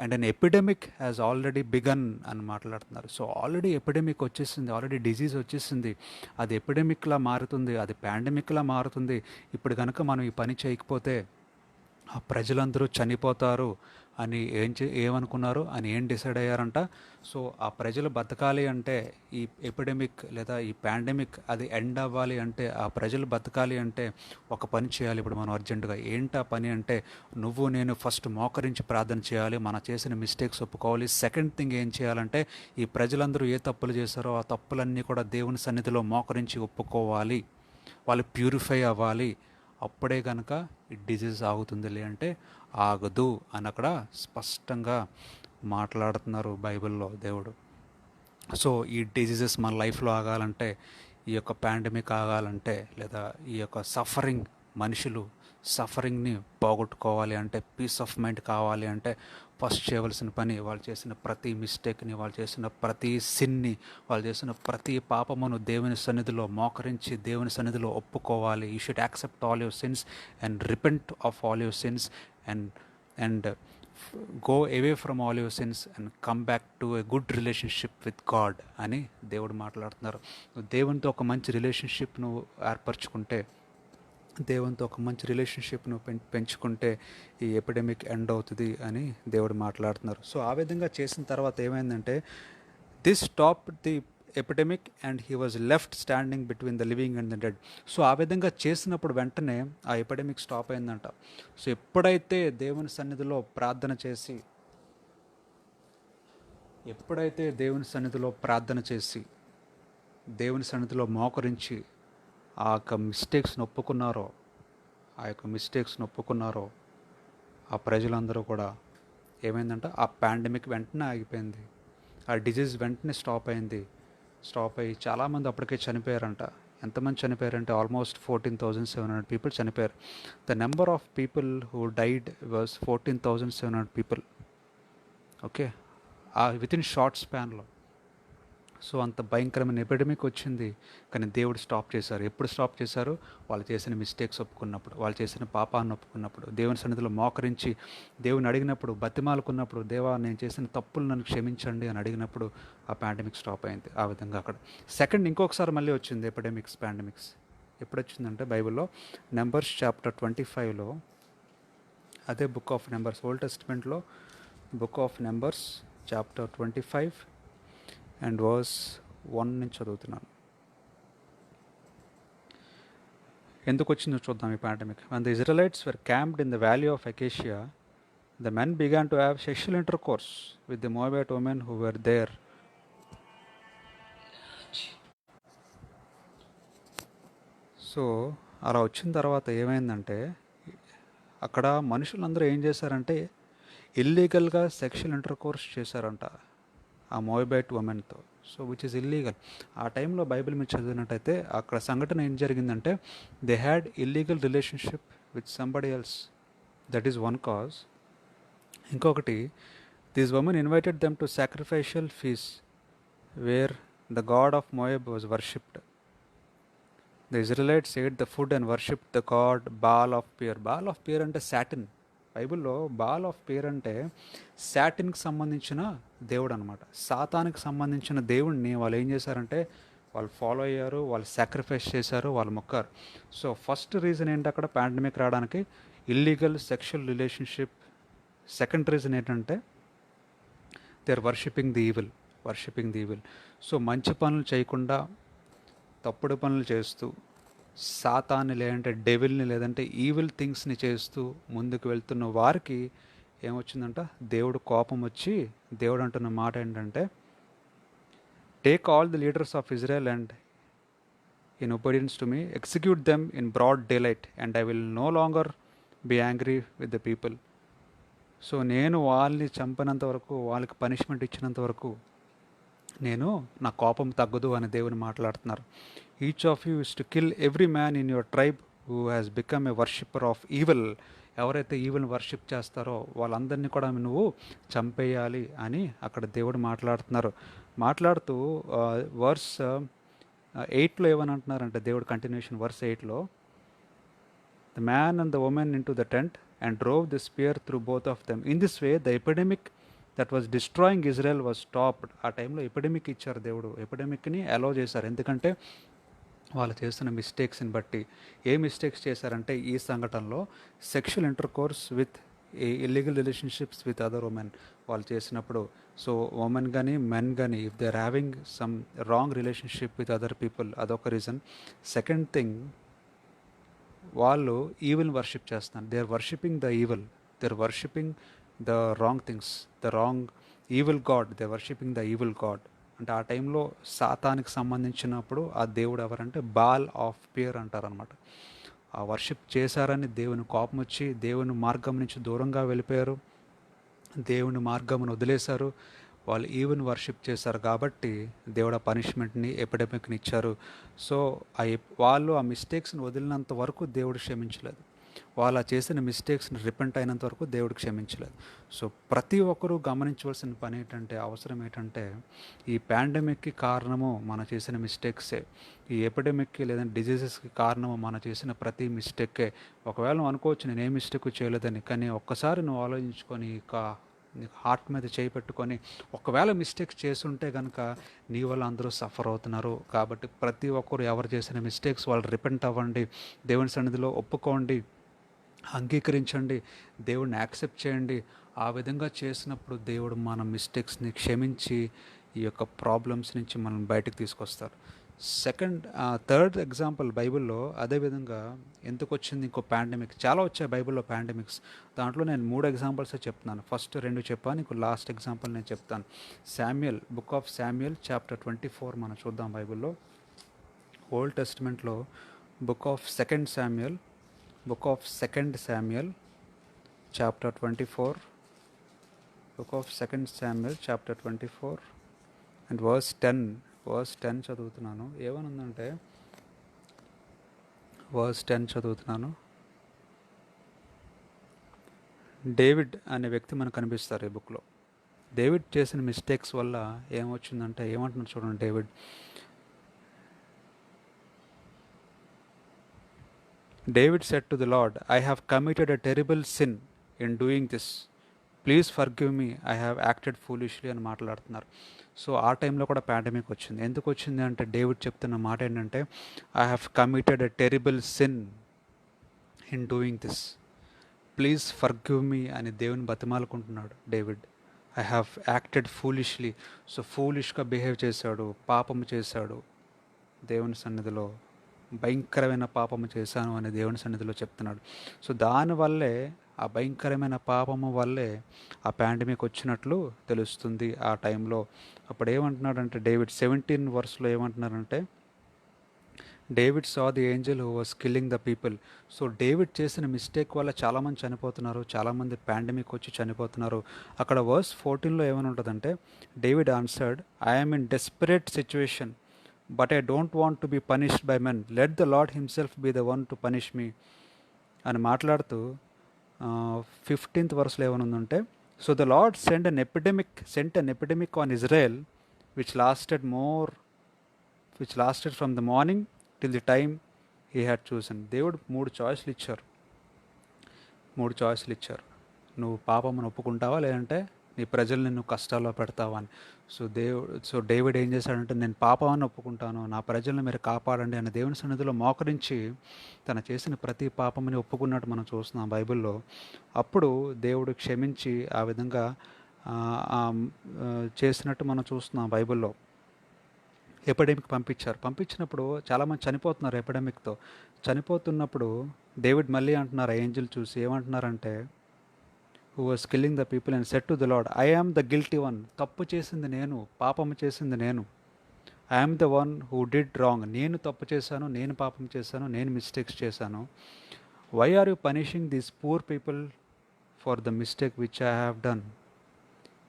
and an epidemic has already begun అని మాట్లాడుతున్నారు. సో ఆల్రెడీ ఎపిడమిక్ వచ్చేసింది, ఆల్రెడీ డిజీజ్ వచ్చేసింది, అది ఎపిడమిక్లా మారుతుంది, అది పాండమిక్లా మారుతుంది. ఇప్పుడు కనుక మనం ఈ పని చేయకపోతే ఆ ప్రజలందరూ చనిపోతారు అని ఏమనుకున్నారు అని ఏం డిసైడ్ అయ్యారంట. సో ఆ ప్రజలు బతకాలి అంటే, ఈ ఎపిడమిక్ లేదా ఈ పాండమిక్ అది ఎండ్ అవ్వాలి అంటే, ఆ ప్రజలు బతకాలి అంటే ఒక పని చేయాలి ఇప్పుడు మనం అర్జెంటుగా. ఏంటా పని అంటే, నువ్వు నేను ఫస్ట్ మోకరించి ప్రార్థన చేయాలి, మనం చేసిన మిస్టేక్స్ ఒప్పుకోవాలి. సెకండ్ థింగ్ ఏం చేయాలంటే, ఈ ప్రజలందరూ ఏ తప్పులు చేస్తారో ఆ తప్పులన్నీ కూడా దేవుని సన్నిధిలో మోకరించి ఒప్పుకోవాలి, వాళ్ళు ప్యూరిఫై అవ్వాలి. అప్పుడే కనుక ఈ డిజీజ్ ఆగుతుంది, అంటే ఆగదు అని అక్కడ స్పష్టంగా మాట్లాడుతున్నారు బైబిల్లో దేవుడు. సో ఈ డిజీజెస్ మన లైఫ్లో ఆగాలంటే, ఈ యొక్క పాండమిక్ ఆగాలంటే, లేదా ఈ యొక్క మనుషులు సఫరింగ్ని పోగొట్టుకోవాలి అంటే, పీస్ ఆఫ్ మైండ్ కావాలి అంటే, ఫస్ట్ చేయవలసిన పని వాళ్ళు చేసిన ప్రతి మిస్టేక్ని, వాళ్ళు చేసిన ప్రతి సిన్ని, వాళ్ళు చేసిన ప్రతి పాపమును దేవుని సన్నిధిలో మోకరించి దేవుని సన్నిధిలో ఒప్పుకోవాలి. You should accept all your sins and repent of all your sins and go away from all your sins and come back to a good relationship with God అని దేవుడు మాట్లాడుతున్నారు. దేవునితో ఒక మంచి రిలేషన్షిప్ నువ్వు ఏర్పరచుకుంటే, దేవునితో ఒక మంచి రిలేషన్షిప్ను పెంచుకుంటే ఈ ఎపిడమిక్ ఎండ్ అవుతుంది అని దేవుడు మాట్లాడుతున్నారు. సో ఆ విధంగా చేసిన తర్వాత ఏమైందంటే, this stop the epidemic and he was left standing between the living and the dead. So ఆ విధంగా చేసినప్పుడు వెంటనే ఆ ఎపిడమిక్ స్టాప్ అయిందంట. సో ఎప్పుడైతే దేవుని సన్నిధిలో ప్రార్థన చేసి దేవుని సన్నిధిలో మోకరించి ఆ యొక్క మిస్టేక్స్ని ఒప్పుకున్నారో ఆ ప్రజలందరూ కూడా ఏమైందంట, ఆ పాండమిక్ వెంటనే ఆగిపోయింది, ఆ డిజీజ్ వెంటనే స్టాప్ అయ్యి చాలామంది అప్పటికే చనిపోయారంట. ఎంతమంది చనిపోయారంటే ఆల్మోస్ట్ 14,700 పీపుల్ చనిపోయారు. The number of people who died was 14,700 people. Okay, within short స్పాన్లో. సో అంత భయంకరమైన ఎపిడమిక్ వచ్చింది, కానీ దేవుడు స్టాప్ చేశారు. ఎప్పుడు స్టాప్ చేశారు? వాళ్ళు చేసిన మిస్టేక్స్ ఒప్పుకున్నప్పుడు, వాళ్ళు చేసిన పాపాన్ని ఒప్పుకున్నప్పుడు, దేవుని సన్నిధిలో మోకరించి దేవుని అడిగినప్పుడు, బతిమాలుకున్నప్పుడు, దేవా నేను చేసిన తప్పులు నన్ను క్షమించండి అని అడిగినప్పుడు ఆ పాండమిక్ స్టాప్ అయింది. ఆ విధంగా అక్కడ సెకండ్ ఇంకొకసారి మళ్ళీ వచ్చింది పాండమిక్స్. ఎప్పుడు వచ్చిందంటే బైబిల్లో నెంబర్స్ చాప్టర్ 25లో, అదే బుక్ ఆఫ్ నెంబర్స్, ఓల్డ్ టెస్టిమెంట్లో book of Numbers chapter 25 and verse 1 నుంచి చదువుతున్నాను. ఎందుకు వచ్చిందో చూద్దాం ఈ pandemic. When the Israelites were camped in the valley of Acacia, the men began to have sexual intercourse with the Moabite women who were there. So అలా వచ్చిన తర్వాత ఏమైందంటే, అక్కడ మనుషులందరూ ఏం చేశారంటే ఇల్లీగల్గా సెక్షువల్ ఇంటర్కోర్స్ చేశారంట ఆ మోయబైట్ ఉమెన్తో. So which is illegal. ఆ టైంలో బైబిల్ మీరు చదివినట్టయితే అక్కడ సంఘటన ఏం జరిగిందంటే, they had illegal relationship with somebody else. That is one cause. ఇంకొకటి, this woman invited them to sacrificial feast where the god of Moab was worshipped. The Israelites ate the food and worshipped the god Baal of Peor. Baal of Peor అంటే Satan. బైబిల్లో Baal of Peor అంటే సాటిన్కి సంబంధించిన దేవుడు అనమాట. సాతానికి సంబంధించిన దేవుడిని వాళ్ళు ఏం చేశారంటే వాళ్ళు ఫాలో అయ్యారు, వాళ్ళు సాక్రిఫైస్ చేశారు, వాళ్ళు మొక్కారు. సో ఫస్ట్ రీజన్ ఏంటి అక్కడ పాండమిక్ రావడానికి? Illegal sexual relationship. Second reason ఏంటంటే they are worshipping the evil. So మంచి పనులు చేయకుండా తప్పుడు పనులు చేస్తూ సాతాన్ని లేదంటే డెవిల్ని లేదంటే ఈవిల్ థింగ్స్ని చేస్తూ ముందుకు వెళ్తున్న వారికి ఏమొచ్చిందంట, దేవుడు కోపం వచ్చి దేవుడు అంటున్న మాట ఏంటంటే, take all the leaders of Israel and in obedience to me execute them in broad daylight and I will no longer be angry with the people. So నేను వాళ్ళని చంపినంత వరకు, వాళ్ళకి పనిష్మెంట్ ఇచ్చినంత వరకు నేను నా కోపం తగ్గదు అని దేవుని మాట్లాడుతున్నారు. Each of you is to kill every man in your tribe who has become a worshipper of evil. ఎవరైతే ఈవిల్ని వర్షిప్ చేస్తారో వాళ్ళందరినీ కూడా నువ్వు చంపేయాలి అని అక్కడ దేవుడు మాట్లాడుతున్నారు. మాట్లాడుతూ వర్స్ 8లో ఏమని అంటున్నారంటే, దేవుడు కంటిన్యూషన్ వర్స్ 8లో, the man and the woman into the tent and drove the spear through both of them. In this way the epidemic that was destroying Israel was stopped. ఆ టైంలో epidemic ఇచ్చారు దేవుడు, ఎపిడమిక్ని allow చేశారు. ఎందుకంటే వాళ్ళు చేస్తున్న మిస్టేక్స్ని బట్టి. ఏ మిస్టేక్స్ చేశారంటే ఈ సంఘటనలో sexual intercourse with illegal relationships with other women వాళ్ళు చేసినప్పుడు. సో ఉమెన్ కానీ మెన్ కానీ if they are having some wrong relationship with other people, అదొక రీజన్. సెకండ్ థింగ్, వాళ్ళు ఈవిల్ వర్షిప్ చేస్తున్నారు. They are worshipping the evil, they are worshipping the wrong things, the wrong evil God, they are worshipping the evil God. అంటే ఆ టైంలో సాతానికి సంబంధించినప్పుడు ఆ దేవుడు ఎవరంటే బాల్ ఆఫ్ పియర్ అంటారనమాట. ఆ వర్షిప్ చేశారని దేవుని కోపం వచ్చి దేవుని మార్గం నుంచి దూరంగా వెళ్ళిపోయారు, దేవుని మార్గమును వదిలేశారు, వాళ్ళు ఈవెన్ వర్షిప్ చేశారు. కాబట్టి దేవుడు ఆ పనిష్మెంట్ని ఎపిడమిక్ని ఇచ్చారు. సో వాళ్ళు ఆ మిస్టేక్స్ని వదిలినంత వరకు దేవుడు క్షమించలేదు. వాళ్ళు చేసిన మిస్టేక్స్ని రిపెంట్ అయినంత వరకు దేవుడు క్షమించలేదు. సో ప్రతి ఒక్కరూ గమనించవలసిన పని ఏంటంటే, అవసరం ఏంటంటే, ఈ పాండమిక్కి కారణము మనం చేసిన మిస్టేక్సే. ఈ ఎపిడమిక్కి లేదంటే డిజీజెస్కి కారణము మనం చేసిన ప్రతి మిస్టేకే. ఒకవేళ నువ్వు అనుకోవచ్చు నేను ఏ మిస్టేక్ చేయలేదని, కానీ ఒక్కసారి నువ్వు ఆలోచించుకొని నీకు హార్ట్ మీద చేయి పెట్టుకొని ఒకవేళ మిస్టేక్స్ చేస్తుంటే కనుక నీ వల్ల అందరూ సఫర్ అవుతున్నారు. కాబట్టి ప్రతి ఒక్కరు ఎవరు చేసిన మిస్టేక్స్ వాళ్ళు రిపెంట్ అవ్వండి, దేవుని సన్నిధిలో ఒప్పుకోండి, అంగీకరించండి, దేవుడిని యాక్సెప్ట్ చేయండి. ఆ విధంగా చేసినప్పుడు దేవుడు మన మిస్టేక్స్ని క్షమించి ఈ యొక్క ప్రాబ్లమ్స్ నుంచి మనం బయటకు తీసుకొస్తారు. థర్డ్ ఎగ్జాంపుల్ బైబిల్లో అదేవిధంగా ఎందుకు వచ్చింది ఇంకో పాండమిక్. చాలా వచ్చాయి బైబిల్లో పాండమిక్స్. దాంట్లో నేను 3 ఎగ్జాంపుల్సే చెప్తున్నాను. ఫస్ట్ 2 చెప్పాను, ఇంకో లాస్ట్ ఎగ్జాంపుల్ నేను చెప్తాను. Samuel, book of Samuel chapter 24 మనం చూద్దాం బైబిల్లో. ఓల్డ్ టెస్టిమెంట్లో book of second Samuel chapter 24, book of second Samuel chapter 24 and verse 10 చదువుతున్నాను. ఏమనుందంటే, వర్స్ 10 చదువుతున్నాను. డేవిడ్ అనే వ్యక్తి మనకు కనిపిస్తారు ఈ బుక్లో. డేవిడ్ చేసిన మిస్టేక్స్ వల్ల ఏమొచ్చిందంటే, ఏమంటున్నారు చూడండి. David said to the Lord, I have committed a terrible sin in doing this. Please forgive me, I have acted foolishly అని మాట్లాడుతున్నారు. సో ఆ టైంలో కూడా పాండమిక్ వచ్చింది. ఎందుకు వచ్చింది అంటే, డేవిడ్ చెప్తున్న మాట ఏంటంటే, I have committed a terrible sin in doing this, please forgive me అని దేవుని బతిమాలుకుంటున్నాడు David. I have acted foolishly. So ఫూలిష్గా బిహేవ్ చేశాడు, పాపము చేశాడు, దేవుని సన్నిధిలో భయంకరమైన పాపము చేశాను అని దేవుని సన్నిధిలో చెప్తున్నాడు. సో దానివల్లే, ఆ భయంకరమైన పాపము వల్లే ఆ పాండమిక్ వచ్చినట్లు తెలుస్తుంది ఆ టైంలో. అప్పుడు ఏమంటున్నాడంటే డేవిడ్ 17 వర్స్లో ఏమంటున్నారంటే, David saw the Angel who was killing the people. So David చేసిన మిస్టేక్ వల్ల చాలామంది చనిపోతున్నారు, చాలామంది పాండమిక్ వచ్చి చనిపోతున్నారు. అక్కడ వర్స్ 14లో ఏమని ఉంటుందంటే, David answered, I am in desperate situation but I don't want to be punished by men, let the Lord himself be the one to punish me అని మాట్లాడుతూ 15th వర్స్లో ఏమనుందంటే, so the Lord sent an epidemic on Israel which lasted from the morning till the time he had chosen. దేవుడు 3 చాయిస్లు ఇచ్చారు. నువ్వు పాపమును ఒప్పుకుంటావా, లేదంటే నీ ప్రజల్ని నువ్వు కష్టాల్లో పెడతావా అని. సో డేవిడ్ ఏం చేశాడంటే, నేను పాపాన్ని ఒప్పుకుంటాను, నా ప్రజల్ని మీరు కాపాడండి అని దేవుని సన్నిధిలో మోకరించి తను చేసిన ప్రతి పాపముని ఒప్పుకున్నట్టు మనం చూస్తున్నాం బైబిల్లో. అప్పుడు దేవుడు క్షమించి ఆ విధంగా చేసినట్టు మనం చూస్తున్నాం బైబిల్లో. ఎపిడెమిక్ పంపించినప్పుడు చాలామంది చనిపోతున్నారు ఎపిడెమిక్తో. చనిపోతున్నప్పుడు డేవిడ్ మళ్ళీ అంటున్నారు, ఆ ఏంజిల్ చూసి ఏమంటున్నారంటే, who was killing the people and set to the Lord, I am the guilty one, తప్పు చేసింది నేను, పాపము చేసింది నేను. I'm the one who did wrong, నేను తప్పు చేశాను, నేను పాపం చేశాను, నేను మిస్టేక్స్ చేశాను. Why are you punishing these poor people for the mistake which I have done?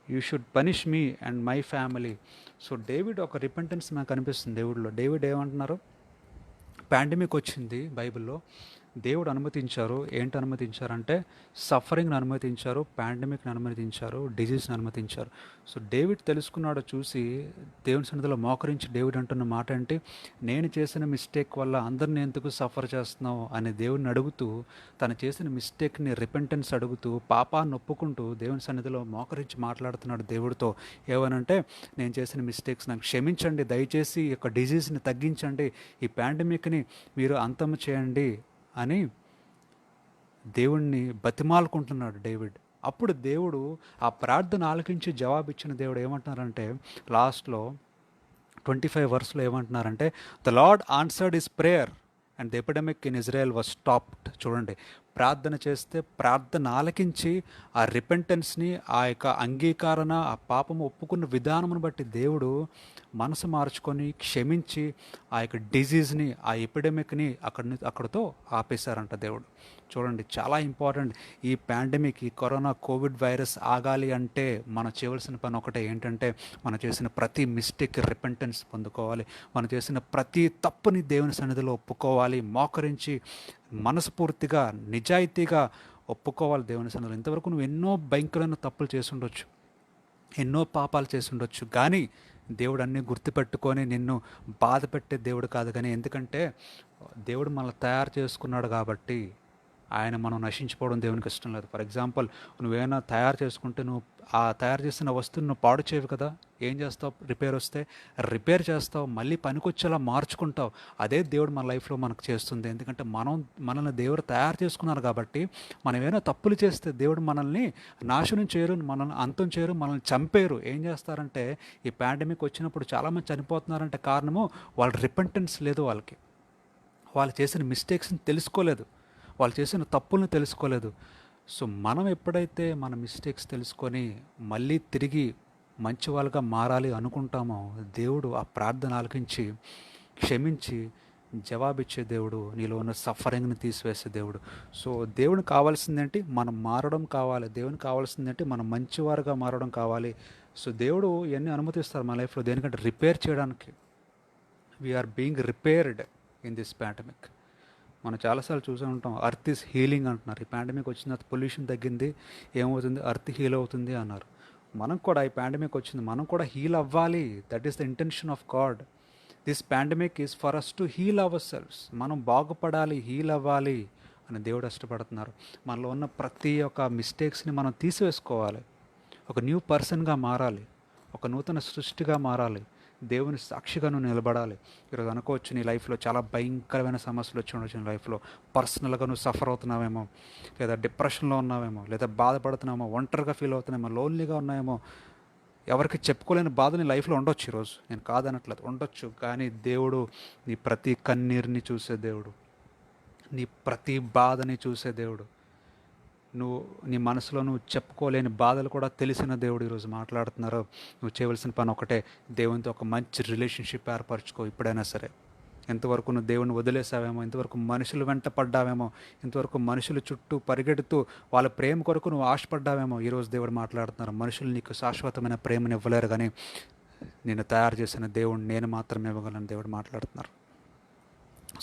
You should punish me and my family. So David ఒక రిపెంటెన్స్ నాకు కనిపిస్తుంది దేవుడిలో. డేవిడ్ ఏమంటున్నారు, పాండమిక్ వచ్చింది బైబిల్లో, దేవుడు అనుమతించారు. ఏంటి అనుమతించారంటే సఫరింగ్ని అనుమతించారు, పాండమిక్ని అనుమతించారు, డిజీజ్ని అనుమతించారు. సో డేవిడ్ తెలుసుకున్నాడు చూసి దేవుని సన్నిధిలో మోకరించి డేవిడ్ అంటున్న మాట ఏంటి, నేను చేసిన మిస్టేక్ వల్ల అందరిని ఎందుకు సఫర్ చేస్తున్నావు అని దేవుడిని అడుగుతూ, తను చేసిన మిస్టేక్ని రిపెంటెన్స్ అడుగుతూ, పాపాన్ని ఒప్పుకుంటూ దేవుని సన్నిధిలో మోకరించి మాట్లాడుతున్నాడు దేవుడితో. ఏమనంటే, నేను చేసిన మిస్టేక్స్ నాకు క్షమించండి, దయచేసి ఈ యొక్క డిజీజ్ని తగ్గించండి, ఈ పాండమిక్ని మీరు అంతం చేయండి అని దేవుణ్ణి బతిమాలుకుంటున్నాడు డేవిడ్. అప్పుడు దేవుడు ఆ ప్రార్థన ఆలకించి జవాబిచ్చిన దేవుడు ఏమంటున్నారంటే, లాస్ట్లో 25 వర్స్లో ఏమంటున్నారంటే, the lord answered his prayer and the epidemic in Israel was stopped. చూడండి, ప్రార్థన చేస్తే ప్రార్థన ఆలకించి ఆ రిపెంటెన్స్ని, ఆ యొక్క అంగీకారణ, ఆ పాపము ఒప్పుకున్న విధానమును బట్టి దేవుడు మనసు మార్చుకొని క్షమించి ఆ యొక్క డిజీజ్ని, ఆ ఎపిడమిక్ని అక్కడితో ఆపేశారంట దేవుడు. చూడండి, చాలా ఇంపార్టెంట్. ఈ పాండమిక్, ఈ కరోనా కోవిడ్ వైరస్ ఆగాలి అంటే మనం చేయవలసిన పని ఒకటే, ఏంటంటే మనం చేసిన ప్రతి మిస్టేక్ రిపెంటెన్స్ పొందుకోవాలి. మనం చేసిన ప్రతి తప్పుని దేవుని సన్నిధిలో ఒప్పుకోవాలి, మోకరించి మనస్ఫూర్తిగా నిజాయితీగా ఒప్పుకోవాలి దేవుని సన్నిధిలో. ఇంతవరకు నువ్వు ఎన్నో భయంకరమైన తప్పులు చేసి ఉండొచ్చు, ఎన్నో పాపాలు చేసి ఉండొచ్చు, కానీ దేవుడు అన్నీ గుర్తుపెట్టుకొని నిన్ను బాధ పెట్టే దేవుడు కాదు. కానీ ఎందుకంటే దేవుడు మనల్ని తయారు చేసుకున్నాడు కాబట్టి ఆయన మనం నశించిపోవడం దేవునికి ఇష్టం లేదు. ఫర్ ఎగ్జాంపుల్, నువ్వేమైనా తయారు చేసుకుంటే నువ్వు ఆ తయారు చేసిన వస్తువుని నువ్వు పాడు చేయవు కదా. ఏం చేస్తావు, రిపేర్ వస్తే రిపేర్ చేస్తావు, మళ్ళీ పనికొచ్చేలా మార్చుకుంటావు. అదే దేవుడు మన లైఫ్లో మనకు చేస్తుంది. ఎందుకంటే మనల్ని దేవుడు తయారు చేసుకున్నారు కాబట్టి మనం ఏమైనా తప్పులు చేస్తే దేవుడు మనల్ని నాశనం చేయరు, మనల్ని అంతం చేయరు, మనల్ని చంపేరు. ఏం చేస్తారంటే, ఈ పాండమిక్ వచ్చినప్పుడు చాలామంది చనిపోతున్నారంటే కారణము వాళ్ళ రిపెంటెన్స్ లేదు, వాళ్ళు చేసిన మిస్టేక్స్ని తెలుసుకోలేదు, వాళ్ళు చేసిన తప్పులను తెలుసుకోలేదు. సో మనం ఎప్పుడైతే మన మిస్టేక్స్ తెలుసుకొని మళ్ళీ తిరిగి మంచి వాళ్ళుగా మారాలి అనుకుంటామో, దేవుడు ఆ ప్రార్థన ఆలకించి క్షమించి జవాబిచ్చే దేవుడు, నీలో ఉన్న సఫరింగ్ని తీసివేసే దేవుడు. సో దేవునికి కావాల్సిందేంటి, మనం మారడం కావాలి. దేవునికి కావాల్సిందేంటి, మనం మంచివారుగా మారడం కావాలి. సో దేవుడు ఇవన్నీ అనుమతిస్తారు మన లైఫ్లో దేనికంటే రిపేర్ చేయడానికి. We're being repaired in this pandemic. మనం చాలాసార్లు చూసే ఉంటాం, అర్త్ ఈస్ హీలింగ్ అంటున్నారు. ఈ పాండమిక్ వచ్చిన తర్వాత పొల్యూషన్ తగ్గింది, ఏమవుతుంది, అర్త్ హీల్ అవుతుంది అన్నారు. మనం కూడా ఈ పాండమిక్ వచ్చింది, మనం కూడా హీల్ అవ్వాలి. That is the intention of God. This pandemic is for us to heal ourselves. మనం బాగుపడాలి, హీల్ అవ్వాలి అని దేవుడు ఇష్టపడుతున్నారు. మనలో ఉన్న ప్రతి ఒక్క మిస్టేక్స్ని మనం తీసివేసుకోవాలి, ఒక న్యూ పర్సన్గా మారాలి, ఒక నూతన సృష్టిగా మారాలి, దేవుని సాక్షిగా నువ్వు నిలబడాలి. ఈరోజు అనుకోవచ్చు, నీ లైఫ్లో చాలా భయంకరమైన సమస్యలు వచ్చి ఉండొచ్చు. నీ లైఫ్లో పర్సనల్గా నువ్వు సఫర్ అవుతున్నావేమో, లేదా డిప్రెషన్లో ఉన్నావేమో, లేదా బాధపడుతున్నావేమో, ఒంటరిగా ఫీల్ అవుతున్నామో, లోన్లీగా ఉన్నాయేమో, ఎవరికి చెప్పుకోలేని బాధ నీ లైఫ్లో ఉండొచ్చు. ఈరోజు నేను కాదనట్లేదు, ఉండొచ్చు. కానీ దేవుడు నీ ప్రతి కన్నీరుని చూసే దేవుడు, నీ ప్రతి బాధని చూసే దేవుడు, నువ్వు నీ మనసులో నువ్వు చెప్పుకోలేని బాధలు కూడా తెలిసిన దేవుడు ఈరోజు మాట్లాడుతున్నారు. నువ్వు చేయవలసిన పని ఒకటే, దేవునితో ఒక మంచి రిలేషన్షిప్ ఏర్పరచుకో. ఇప్పుడైనా సరే, ఎంతవరకు నువ్వు దేవుని వదిలేసావేమో, ఇంతవరకు మనుషులు వెంట పడ్డావేమో, ఇంతవరకు మనుషుల చుట్టూ పరిగెడుతూ వాళ్ళ ప్రేమ కొరకు నువ్వు ఆశపడ్డావేమో, ఈరోజు దేవుడు మాట్లాడుతున్నారు. మనుషులు నీకు శాశ్వతమైన ప్రేమను ఇవ్వలేరు, కానీ నేను తయారు చేసిన దేవుడు నేను మాత్రమే ఇవ్వగలను దేవుడు మాట్లాడుతున్నారు.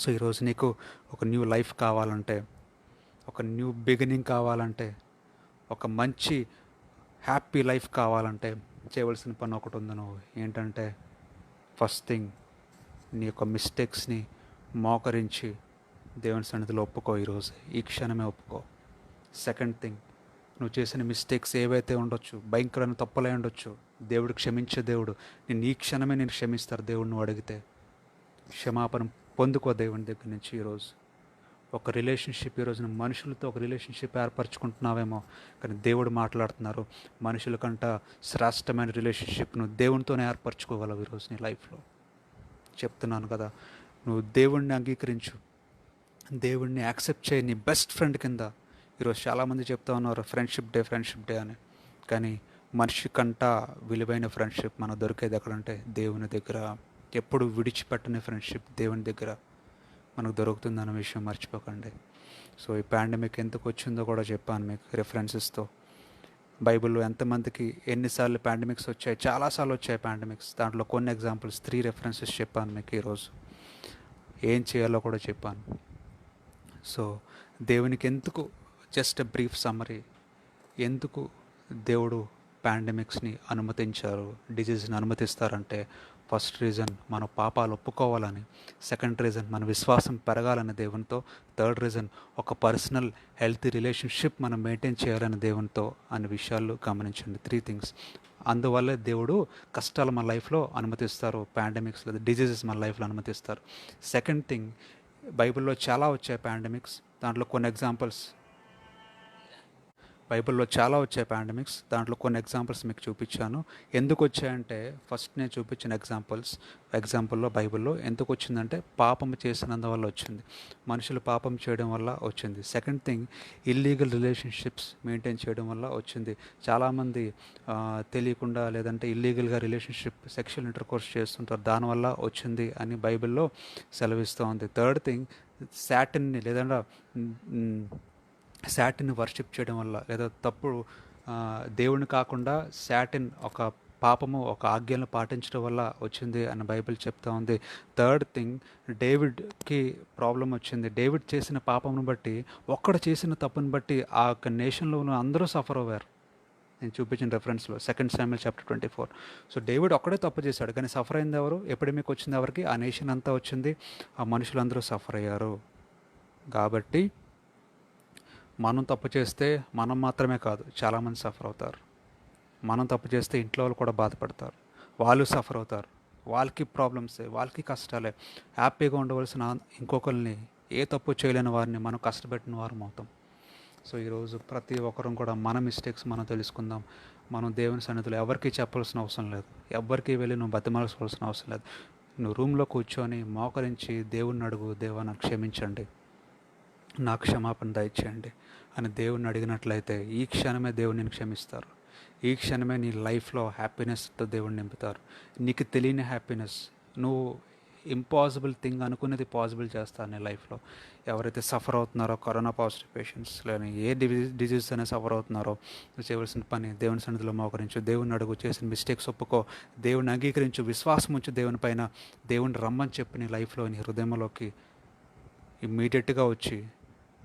సో ఈరోజు నీకు ఒక న్యూ లైఫ్ కావాలంటే, ఒక న్యూ బిగినింగ్ కావాలంటే, ఒక మంచి హ్యాపీ లైఫ్ కావాలంటే చేయవలసిన పని ఒకటి ఉంది. నువ్వు ఏంటంటే, ఫస్ట్ థింగ్, నీ యొక్క మిస్టేక్స్ని మోకరించి దేవుని సన్నిధిలో ఒప్పుకో. ఈరోజు ఈ క్షణమే ఒప్పుకో. సెకండ్ థింగ్, నువ్వు చేసిన మిస్టేక్స్ ఏవైతే ఉండొచ్చు, భయంకరమైన తప్పులై ఉండొచ్చు, దేవుడు క్షమించే దేవుడు. నేను ఈ క్షణమే నేను క్షమిస్తారు దేవుడు. నువ్వు అడిగితే క్షమాపణ పొందుకో దేవుని దగ్గర నుంచి. ఈరోజు ఒక రిలేషన్షిప్, ఈరోజున మనుషులతో ఒక రిలేషన్షిప్ ఏర్పరచుకుంటున్నావేమో, కానీ దేవుడు మాట్లాడుతున్నారు, మనుషుల కంట శ్రేష్టమైన రిలేషన్షిప్ను దేవునితోనే ఏర్పరచుకోగలవు ఈరోజు నీ లైఫ్లో. చెప్తున్నాను కదా, నువ్వు దేవుణ్ణి అంగీకరించు, దేవుణ్ణి యాక్సెప్ట్ చేయి నీ బెస్ట్ ఫ్రెండ్ కింద. ఈరోజు చాలామంది చెప్తా ఉన్నారు ఫ్రెండ్షిప్ డే అని. కానీ మనిషి కంట విలువైన ఫ్రెండ్షిప్ మనకు దొరికేది ఎక్కడంటే దేవుని దగ్గర. ఎప్పుడు విడిచిపెట్టని ఫ్రెండ్షిప్ దేవుని దగ్గర మనకు దొరుకుతుందన్న విషయం మర్చిపోకండి. సో ఈ పాండమిక్ ఎందుకు వచ్చిందో కూడా చెప్పాను మీకు రెఫరెన్సెస్తో. బైబిల్లో ఎంతమందికి ఎన్నిసార్లు పాండమిక్స్ వచ్చాయి, చాలాసార్లు వచ్చాయి పాండమిక్స్. దాంట్లో కొన్ని ఎగ్జాంపుల్స్ 3 రెఫరెన్సెస్ చెప్పాను మీకు ఈరోజు. ఏం చేయాలో కూడా చెప్పాను. సో దేవునికి ఎందుకు, జస్ట్ బ్రీఫ్ సమ్మరీ, ఎందుకు దేవుడు పాండమిక్స్ని అనుమతించారు, డిజీజ్ని అనుమతిస్తారంటే, ఫస్ట్ రీజన్ మన పాపాలు ఒప్పుకోవాలని, సెకండ్ రీజన్ మన విశ్వాసం పెరగాలని దేవునితో, థర్డ్ రీజన్ ఒక పర్సనల్ హెల్తీ రిలేషన్షిప్ మనం మెయింటైన్ చేయాలని దేవునితో అనే విషయాలు గమనించండి. 3 థింగ్స్. అందువల్ల దేవుడు కష్టాలు మన లైఫ్లో అనుమతిస్తారు, పాండమిక్స్ లేదా డిజీజెస్ మన లైఫ్లో అనుమతిస్తారు. సెకండ్ థింగ్, బైబిల్లో చాలా వచ్చాయి పాండమిక్స్. దాంట్లో కొన్ని ఎగ్జాంపుల్స్ దాంట్లో కొన్ని ఎగ్జాంపుల్స్ మీకు చూపించాను. ఎందుకు వచ్చాయంటే, ఫస్ట్ నేను చూపించిన ఎగ్జాంపుల్లో బైబిల్లో ఎందుకు వచ్చిందంటే పాపం చేసినందువల్ల వచ్చింది, మనుషులు పాపం చేయడం వల్ల వచ్చింది. Second thing, illegal relationships maintain చేయడం వల్ల వచ్చింది. చాలామంది తెలియకుండా లేదంటే ఇల్లీగల్గా సెక్షువల్ ఇంటర్కోర్స్ చేస్తుంటారు, దానివల్ల వచ్చింది అని బైబిల్లో సెలవిస్తూ ఉంది. థర్డ్ థింగ్, శాటిన్ని లేదంటే శాటిన్ వర్షిప్ చేయడం వల్ల, లేదా తప్పుడు దేవుని కాకుండా శాటిన్ ఒక పాపము, ఒక ఆజ్ఞలను పాటించడం వల్ల వచ్చింది అని బైబిల్ చెప్తా ఉంది. థర్డ్ థింగ్, డేవిడ్కి ప్రాబ్లం వచ్చింది. డేవిడ్ చేసిన పాపమును బట్టి, ఒక్కడు చేసిన తప్పును బట్టి ఆ యొక్క నేషన్లో ఉన్న అందరూ సఫర్ అవ్వారు. నేను చూపించిన రెఫరెన్స్లో 2 Samuel chapter 24. సో డేవిడ్ ఒక్కడే తప్పు చేశాడు, కానీ సఫర్ అయింది ఎవరు? ఎపిడమిక్ వచ్చింది ఎవరికి? ఆ నేషన్ అంతా వచ్చింది, ఆ మనుషులందరూ సఫర్ అయ్యారు. కాబట్టి మనం తప్పు చేస్తే మనం మాత్రమే కాదు, చాలామంది సఫర్ అవుతారు. మనం తప్పు చేస్తే ఇంట్లో వాళ్ళు కూడా బాధపడతారు, వాళ్ళు సఫర్ అవుతారు, వాళ్ళకి ప్రాబ్లమ్సే, వాళ్ళకి కష్టాలే. హ్యాపీగా ఉండవలసిన ఇంకొకరిని, ఏ తప్పు చేయలేని వారిని మనం కష్టపెట్టిన వారం అవుతాం. సో ఈరోజు ప్రతి ఒక్కరం కూడా మన మిస్టేక్స్ మనం తెలుసుకుందాం. మనం దేవుని సన్నిధిలో ఎవరికి చెప్పాల్సిన అవసరం లేదు, ఎవరికి వెళ్ళి నువ్వు బతిమాల్సిన అవసరం లేదు. నువ్వు రూమ్లో కూర్చొని మోకరించి దేవుణ్ణి అడుగు, దేవా నాకు క్షమించండి, నాకు క్షమాపణ దయచేయండి అని దేవుణ్ణి అడిగినట్లయితే ఈ క్షణమే దేవుడిని క్షమిస్తారు. ఈ క్షణమే నీ లైఫ్లో హ్యాపీనెస్తో దేవుడిని నింపుతారు. నీకు తెలియని హ్యాపీనెస్, నువ్వు ఇంపాసిబుల్ థింగ్ అనుకునేది పాసిబుల్ చేస్తారు నీ లైఫ్లో. ఎవరైతే సఫర్ అవుతున్నారో, కరోనా పాజిటివ్ పేషెంట్స్ లేని ఏ డిజీజ్ అనే సఫర్ అవుతున్నారో, నువ్వు చేయవలసిన పని దేవుని సన్నిధిలో మోకరించు, దేవుని అడుగు, చేసిన మిస్టేక్స్ ఒప్పుకో, దేవుని అంగీకరించు, విశ్వాసం ఉంచు దేవుని పైన. దేవుని రమ్మని చెప్పి నీ లైఫ్లో, నీ హృదయంలోకి ఇమ్మీడియట్గా వచ్చి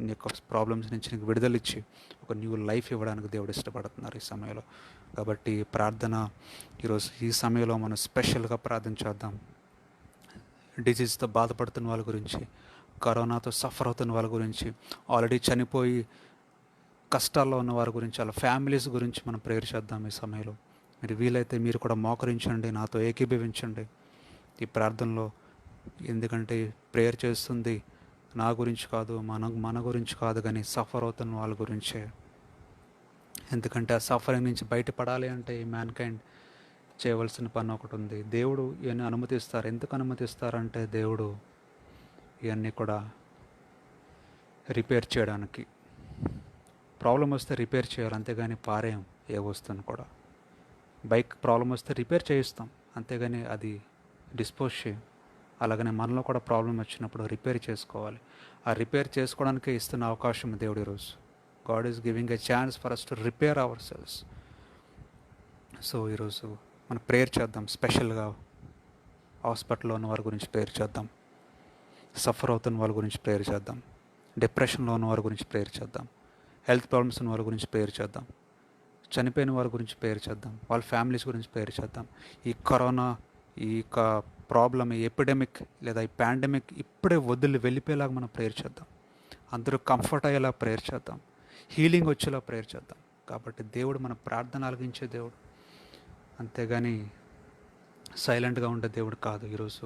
నీ యొక్క ప్రాబ్లమ్స్ నుంచి నీకు విడుదలిచ్చి ఒక న్యూ లైఫ్ ఇవ్వడానికి దేవుడు ఇష్టపడుతున్నారు ఈ సమయంలో. కాబట్టి ప్రార్థన ఈరోజు ఈ సమయంలో మనం స్పెషల్గా ప్రార్థన చేద్దాం. డిజీజ్తో బాధపడుతున్న వాళ్ళ గురించి, కరోనాతో సఫర్ అవుతున్న వాళ్ళ గురించి, ఆల్రెడీ చనిపోయి కష్టాల్లో ఉన్న వారి గురించి, వాళ్ళ ఫ్యామిలీస్ గురించి మనం ప్రేయర్ చేద్దాం ఈ సమయంలో. మీరు వీలైతే మీరు కూడా మోకరించండి, నాతో ఏకీభవించండి ఈ ప్రార్థనలో. ఎందుకంటే ప్రేయర్ చేస్తుంది నా గురించి కాదు, మన గురించి కాదు, కానీ సఫర్ అవుతున్న వాళ్ళ గురించే. ఎందుకంటే ఆ సఫరింగ్ నుంచి బయటపడాలి అంటే ఈ మ్యాన్కైండ్ చేయవలసిన పని ఒకటి ఉంది. దేవుడు ఇవన్నీ అనుమతిస్తారు. ఎందుకు అనుమతిస్తారంటే దేవుడు ఇవన్నీ కూడా రిపేర్ చేయడానికి. ప్రాబ్లం వస్తే రిపేర్ చేయాలి, అంతేగాని పారేయం ఏ వస్తువును కూడా. బైక్ ప్రాబ్లం వస్తే రిపేర్ చేయిస్తాం, అంతేగాని అది డిస్పోజ్ చేయం. అలాగనే మనలో కూడా ప్రాబ్లం వచ్చినప్పుడు రిపేర్ చేసుకోవాలి. ఆ రిపేర్ చేసుకోవడానికే ఇస్తున్న అవకాశం దేవుడు ఈరోజు. God is giving a chance for us to repair ourselves. So ఈరోజు మనం ప్రేయర్ చేద్దాం. స్పెషల్గా హాస్పిటల్లో ఉన్న వారి గురించి ప్రేయర్ చేద్దాం, సఫర్ అవుతున్న వాళ్ళ గురించి ప్రేయర్ చేద్దాం, డిప్రెషన్లో ఉన్న వారి గురించి ప్రేయర్ చేద్దాం, హెల్త్ ప్రాబ్లమ్స్ ఉన్న వారి గురించి ప్రేయర్ చేద్దాం, చనిపోయిన వారి గురించి ప్రేయర్ చేద్దాం, వాళ్ళ ఫ్యామిలీస్ గురించి ప్రేయర్ చేద్దాం. ఈ కరోనా, ఈ యొక్క ప్రాబ్లమ్, ఈ ఎపిడమిక్ లేదా ఈ పాండమిక్ ఇప్పుడే వదిలి వెళ్ళిపోయేలాగా మనం ప్రేయర్ చేద్దాం. అందరూ కంఫర్ట్ అయ్యేలా ప్రేయర్ చేద్దాం, హీలింగ్ వచ్చేలా ప్రేయర్ చేద్దాం. కాబట్టి దేవుడు మన ప్రార్థన ఆలకించే దేవుడు, అంతేగాని సైలెంట్గా ఉండే దేవుడు కాదు. ఈరోజు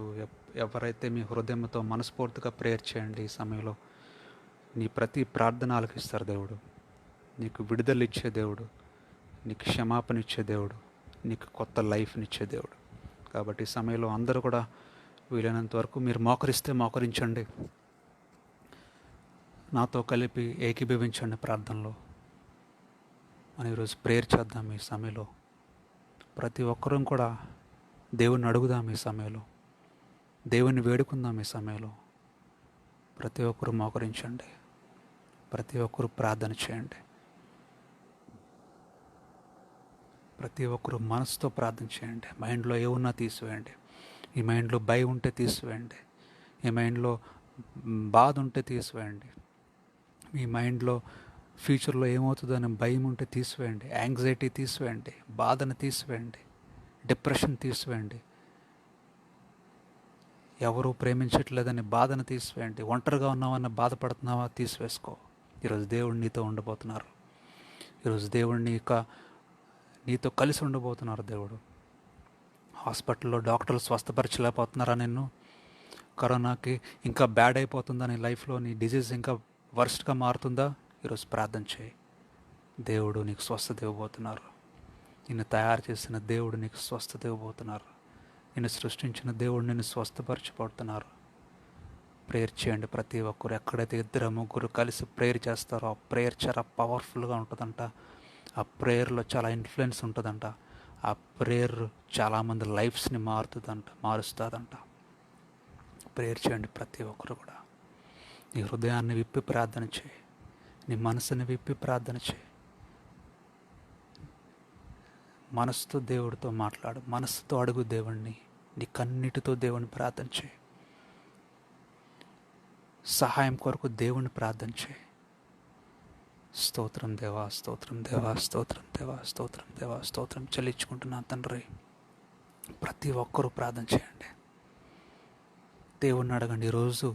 ఎవరైతే మీ హృదయంతో మనస్ఫూర్తిగా ప్రేయర్ చేయండి ఈ సమయంలో, నీ ప్రతి ప్రార్థన ఆలకిస్తారు దేవుడు. నీకు విడుదల ఇచ్చే దేవుడు, నీకు క్షమాపణ ఇచ్చే దేవుడు, నీకు కొత్త లైఫ్ని ఇచ్చే దేవుడు. కాబట్టి ఈ సమయంలో అందరూ కూడా వీలైనంత వరకు మీరు మోకరిస్తే మోకరించండి, నాతో కలిపి ఏకీభవించండి ప్రార్థనలో. మనం ఈరోజు ప్రేయర్ చేద్దాం. ఈ సమయంలో ప్రతి ఒక్కరూ కూడా దేవుణ్ణి అడుగుదాం. ఈ సమయంలో దేవుణ్ణి వేడుకుందాం. ఈ సమయంలో ప్రతి ఒక్కరూ మోకరించండి, ప్రతి ఒక్కరూ ప్రార్థన చేయండి, ప్రతి ఒక్కరూ మనసుతో ప్రార్థన చేయండి. మైండ్లో ఏమున్నా తీసివేయండి. ఈ మైండ్లో భయం ఉంటే తీసివేయండి. ఈ మైండ్లో బాధ ఉంటే తీసివేయండి. మీ మైండ్లో ఫ్యూచర్లో ఏమవుతుందని భయం ఉంటే తీసివేయండి. యాంగ్జైటీ తీసివేయండి, బాధను తీసివేయండి, డిప్రెషన్ తీసివేయండి, ఎవరూ ప్రేమించట్లేదని బాధను తీసివేయండి, ఒంటరిగా ఉన్నామన్న బాధపడుతున్నావా తీసివేసుకో. ఈరోజు దేవుడు నీతో ఉండబోతున్నారు. ఈరోజు దేవుడు నీతో కలిసి ఉండబోతున్నారు. దేవుడు హాస్పిటల్లో డాక్టర్లు స్వస్థపరచలేకపోతున్నారా నిన్ను? కరోనాకి ఇంకా బ్యాడ్ అయిపోతుందా నీ లైఫ్లో? నీ డిజీజ్ ఇంకా వర్స్ట్గా మారుతుందా? ఈరోజు ప్రార్థన చేయి. దేవుడు నీకు స్వస్థత ఇవ్వబోతున్నారు. నిన్ను తయారు చేసిన దేవుడు నీకు స్వస్థత ఇవ్వబోతున్నారు. నిన్ను సృష్టించిన దేవుడు నిన్ను స్వస్థపరచబోతున్నారు. ప్రేయర్ చేయండి ప్రతి ఒక్కరు. ఎక్కడైతే 2-3 కలిసి ప్రేయర్ చేస్తారో ఆ ప్రేయర్ చాలా పవర్ఫుల్గా ఉంటుందంట. ఆ ప్రేయర్లో చాలా ఇన్ఫ్లుయెన్స్ ఉంటుందంట. ఆ ప్రేయర్ చాలామంది లైఫ్స్ని మారుస్తుందంట. ప్రేయర్ చేయండి ప్రతి ఒక్కరు కూడా. నీ హృదయాన్ని విప్పి ప్రార్థన చేయి, నీ మనసుని విప్పి ప్రార్థన చేయి. మనసుతో దేవుడితో మాట్లాడు, మనసుతో అడుగు దేవుణ్ణి. నీ కన్నిటితో దేవుని ప్రార్థన చేయి. సహాయం కొరకు దేవుని ప్రార్థన చేయి. స్తోత్రం దేవా, స్తోత్రం దేవా, స్తోత్రం దేవా, స్తోత్రం దేవా, స్తోత్రం చెల్లించుకుంటున్నా తండ్రి. ప్రతి ఒక్కరూ ప్రార్థన చేయండి. దేవుణ్ణి అడగండి. ఈరోజు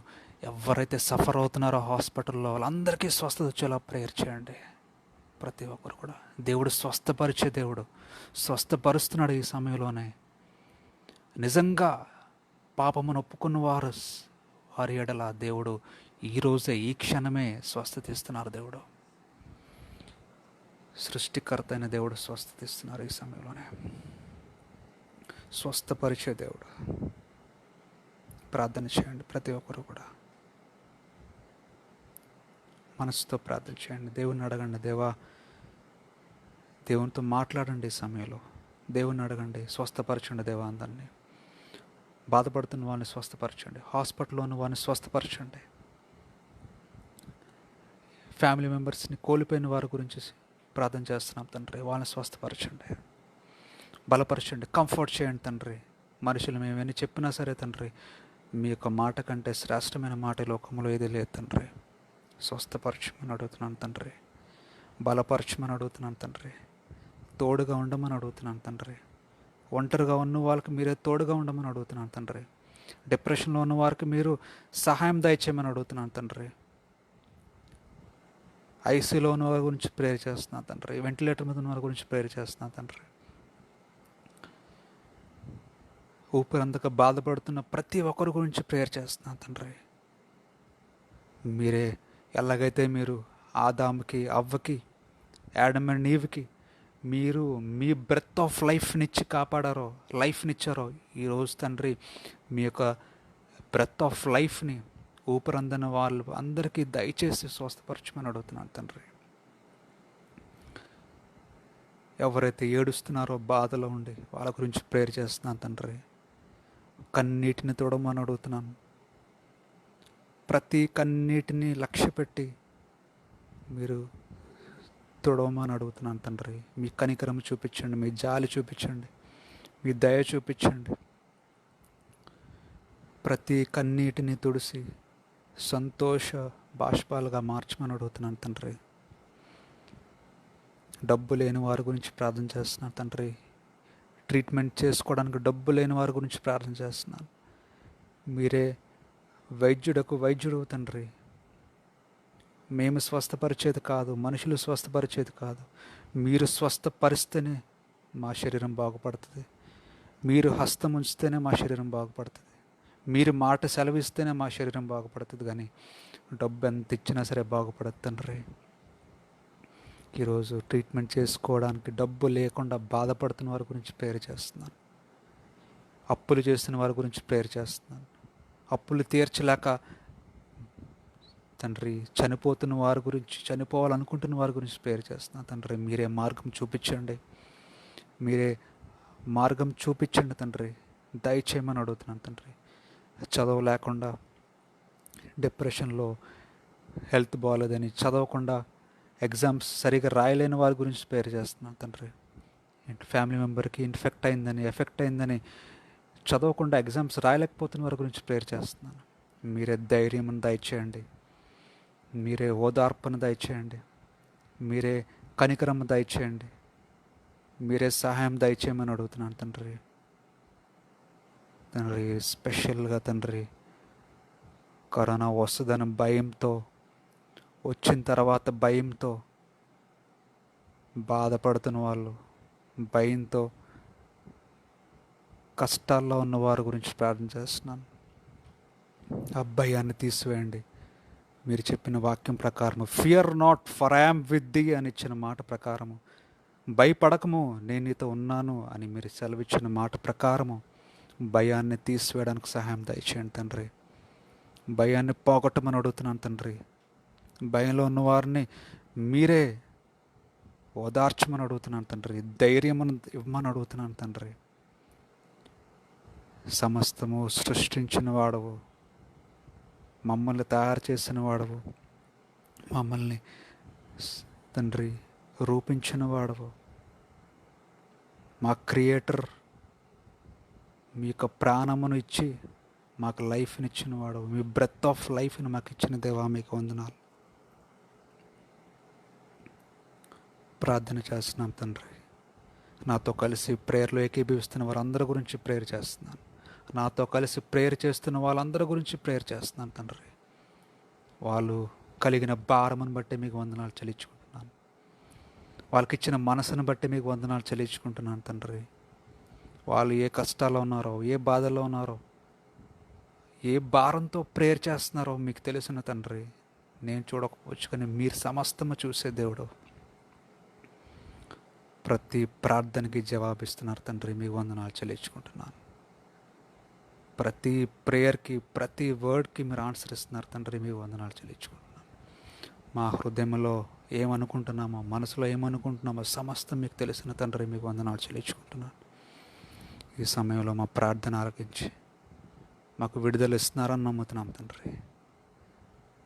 ఎవరైతే సఫర్ అవుతున్నారో హాస్పిటల్లో వాళ్ళందరికీ స్వస్థత వచ్చేలా ప్రేయర్ చేయండి. ప్రతి ఒక్కరు కూడా దేవుడు స్వస్థపరిచే దేవుడు స్వస్థపరుస్తున్నాడు. ఈ సమయంలోనే నిజంగా పాపమును ఒప్పుకున్న వారి ఎడల దేవుడు ఈరోజే ఈ క్షణమే స్వస్థత ఇస్తున్నారు. దేవుడు సృష్టికర్త అయిన దేవుడు స్వస్థత ఇస్తున్నారు. ఈ సమయంలోనే స్వస్థపరిచే దేవుడు. ప్రార్థన చేయండి ప్రతి ఒక్కరు కూడా. మనసుతో ప్రార్థన చేయండి. దేవుని అడగండి. దేవునితో మాట్లాడండి. ఈ సమయంలో దేవుని అడగండి. స్వస్థపరచండి దేవా. అందరినీ బాధపడుతున్న వారిని స్వస్థపరచండి. హాస్పిటల్లో ఉన్న వారిని స్వస్థపరచండి. ఫ్యామిలీ మెంబర్స్ని కోల్పోయిన వారి గురించి ప్రార్థన చేస్తున్నాం తండ్రి. వాళ్ళని స్వస్థపరచండి, బలపరచండి, కంఫర్ట్ చేయండి తండ్రి. మనుషులు మేమేమి చెప్పినా సరే తండ్రి, మీ యొక్క మాట కంటే శ్రేష్టమైన మాట లోకంలో ఏది లేదు తండ్రి. స్వస్థపరచమని అడుగుతున్నాను తండ్రి. బలపరచమని అడుగుతున్నాను తండ్రి. తోడుగా ఉండమని అడుగుతున్నాను తండ్రి. ఒంటరిగా ఉన్న వాళ్ళకి మీరే తోడుగా ఉండమని అడుగుతున్నాను తండ్రి. డిప్రెషన్లో ఉన్న వారికి మీరు సహాయం దయచేయమని అడుగుతున్నాను తండ్రి. ఐసీలో ఉన్న వారి గురించి ప్రేయర్ చేస్తున్నాను తండ్రి. వెంటిలేటర్ మీద ఉన్న వారి గురించి ప్రేయర్ చేస్తున్నాను తండ్రి. ఊపిరందక బాధపడుతున్న ప్రతి ఒక్కరి గురించి ప్రేయర్ చేస్తున్నాను తండ్రి. మీరే ఎలాగైతే మీరు ఆదాముకి, అవ్వకి, యాడమ్ అండ్ ఈవ్కి మీరు మీ బ్రెత్ ఆఫ్ లైఫ్నిచ్చి కాపాడారో, లైఫ్నిచ్చారో, ఈరోజు తండ్రి మీ యొక్క బ్రెత్ ఆఫ్ లైఫ్ని ఊపిరందని వాళ్ళు అందరికీ దయచేసి స్వస్థపరచమని అడుగుతున్నాను తండ్రి. ఎవరైతే ఏడుస్తున్నారో బాధలో ఉండి వాళ్ళ గురించి ప్రేయర్ చేస్తున్నాను తండ్రి. కన్నీటిని తొడమని అడుగుతున్నాను. ప్రతి కన్నీటిని లక్ష్య పెట్టి మీరు తొడవమని అడుగుతున్నాను తండ్రి. మీ కనికరం చూపించండి, మీ జాలి చూపించండి, మీ దయ చూపించండి. ప్రతి కన్నీటిని తుడిసి సంతోష బాష్పాలుగా మార్చమని అడుగుతున్నాను తండ్రి. డబ్బు లేని వారి గురించి ప్రార్థన చేస్తున్నాను తండ్రి. ట్రీట్మెంట్ చేసుకోవడానికి డబ్బు లేని వారి గురించి ప్రార్థన చేస్తున్నాను. మీరే వైద్యుడకు వైద్యుడు తండ్రి. మేము స్వస్థపరిచేది కాదు, మనుషులు స్వస్థపరిచేది కాదు. మీరు స్వస్థపరిస్తేనే మా శరీరం బాగుపడుతుంది. మీరు హస్తం ఉంచితేనే మా శరీరం బాగుపడుతుంది. మీరు మాట సెలవిస్తేనే మా శరీరం బాగుపడుతుంది. కానీ డబ్బు ఎంత ఇచ్చినా సరే బాగుపడదు తండ్రి. ఈరోజు ట్రీట్మెంట్ చేసుకోవడానికి డబ్బు లేకుండా బాధపడుతున్న వారి గురించి ప్రేయర్ చేస్తున్నాను. అప్పులు చేస్తున్న వారి గురించి ప్రేయర్ చేస్తున్నాను. అప్పులు తీర్చలేక తండ్రి చనిపోతున్న వారి గురించి, చనిపోవాలనుకుంటున్న వారి గురించి ప్రేయర్ చేస్తున్నాను తండ్రి. మీరే మార్గం చూపించండి, మీరే మార్గం చూపించండి తండ్రి. దయచేయమని అడుగుతున్నాను తండ్రి. చదువు లేకుండా డిప్రెషన్లో, హెల్త్ బాగాలేదని చదవకుండా ఎగ్జామ్స్ సరిగా రాయలేని వారి గురించి ప్రేయర్ చేస్తున్నాను తండ్రి. ఫ్యామిలీ మెంబర్కి ఎఫెక్ట్ అయిందని చదవకుండా ఎగ్జామ్స్ రాయలేకపోతున్న వారి గురించి ప్రేయర్ చేస్తున్నాను. మీరే ధైర్యం దయచేయండి, మీరే ఓదార్పును దయచేయండి, మీరే కనికరం దయచేయండి, మీరే సహాయం దయచేయమని అడుగుతున్నాను తండ్రి. తండ్రి స్పెషల్గా తండ్రి కరోనా వస్తుందని భయంతో, వచ్చిన తర్వాత భయంతో బాధపడుతున్న వాళ్ళు, భయంతో కష్టాల్లో ఉన్న వారి గురించి ప్రార్థన చేస్తున్నాను. ఆ భయాన్ని తీసివేయండి. మీరు చెప్పిన వాక్యం ప్రకారము, fear not for I am with thee అని ఇచ్చిన మాట ప్రకారము, భయపడకము నేను నీతో ఉన్నాను అని మీరు సెలవిచ్చిన మాట ప్రకారము భయాన్ని తీసివేయడానికి సహాయం దయచేయండి తండ్రి. భయాన్ని పోగొట్టమని అడుగుతున్నాను తండ్రి. భయంలో ఉన్నవారిని మీరే ఓదార్చమని అడుగుతున్నాను తండ్రి. ధైర్యం ఇవ్వమని అడుగుతున్నాను తండ్రి. సమస్తము సృష్టించిన వాడవు, మమ్మల్ని తయారు చేసిన వాడవు, మమ్మల్ని తండ్రి రూపించిన వాడవు, మా క్రియేటర్, మీ యొక్క ప్రాణమును ఇచ్చి మాకు లైఫ్ని ఇచ్చిన వాడు, మీ బ్రెత్ ఆఫ్ లైఫ్ని మాకు ఇచ్చిన దేవా మీకు వందనాలు. ప్రార్థన చేస్తున్నాం తండ్రి. నాతో కలిసి ప్రేయర్లో ఏకీభవిస్తున్న వారందరి గురించి ప్రేయర్ చేస్తున్నాను. నాతో కలిసి ప్రేయర్ చేస్తున్న వాళ్ళందరి గురించి ప్రేయర్ చేస్తున్నాను తండ్రి. వాళ్ళు కలిగిన భారమును బట్టి మీకు వందనాలు చెల్లించుకుంటున్నాను. వాళ్ళకి ఇచ్చిన మనసును బట్టి మీకు వందనాలు చెల్లించుకుంటున్నాను తండ్రి. వాళ్ళు ఏ కష్టాల్లో ఉన్నారో, ఏ బాధల్లో ఉన్నారో, ఏ భారంతో ప్రేయర్ చేస్తున్నారో మీకు తెలిసిన తండ్రి. నేను చూడకపోవచ్చు కానీ మీరు సమస్తము చూసే దేవుడు. ప్రతి ప్రార్థనకి జవాబిస్తున్నారు తండ్రి. మీకు వందనాలు చెల్లించుకుంటున్నాను. ప్రతి ప్రేయర్కి, ప్రతి వర్డ్కి మీరు ఆన్సర్ ఇస్తున్నారు తండ్రి. మీకు వందనాలు చెల్లించుకుంటున్నాను. మా హృదయంలో ఏమనుకుంటున్నామో, మనసులో ఏమనుకుంటున్నామో సమస్తం మీకు తెలిసిన తండ్రి. మీకు వందనాలు చెల్లించుకుంటున్నాను. ఈ సమయంలో మా ప్రార్థన ఆలకించి మాకు విడుదల ఇస్తున్నారని నమ్ముతున్నాం తండ్రి.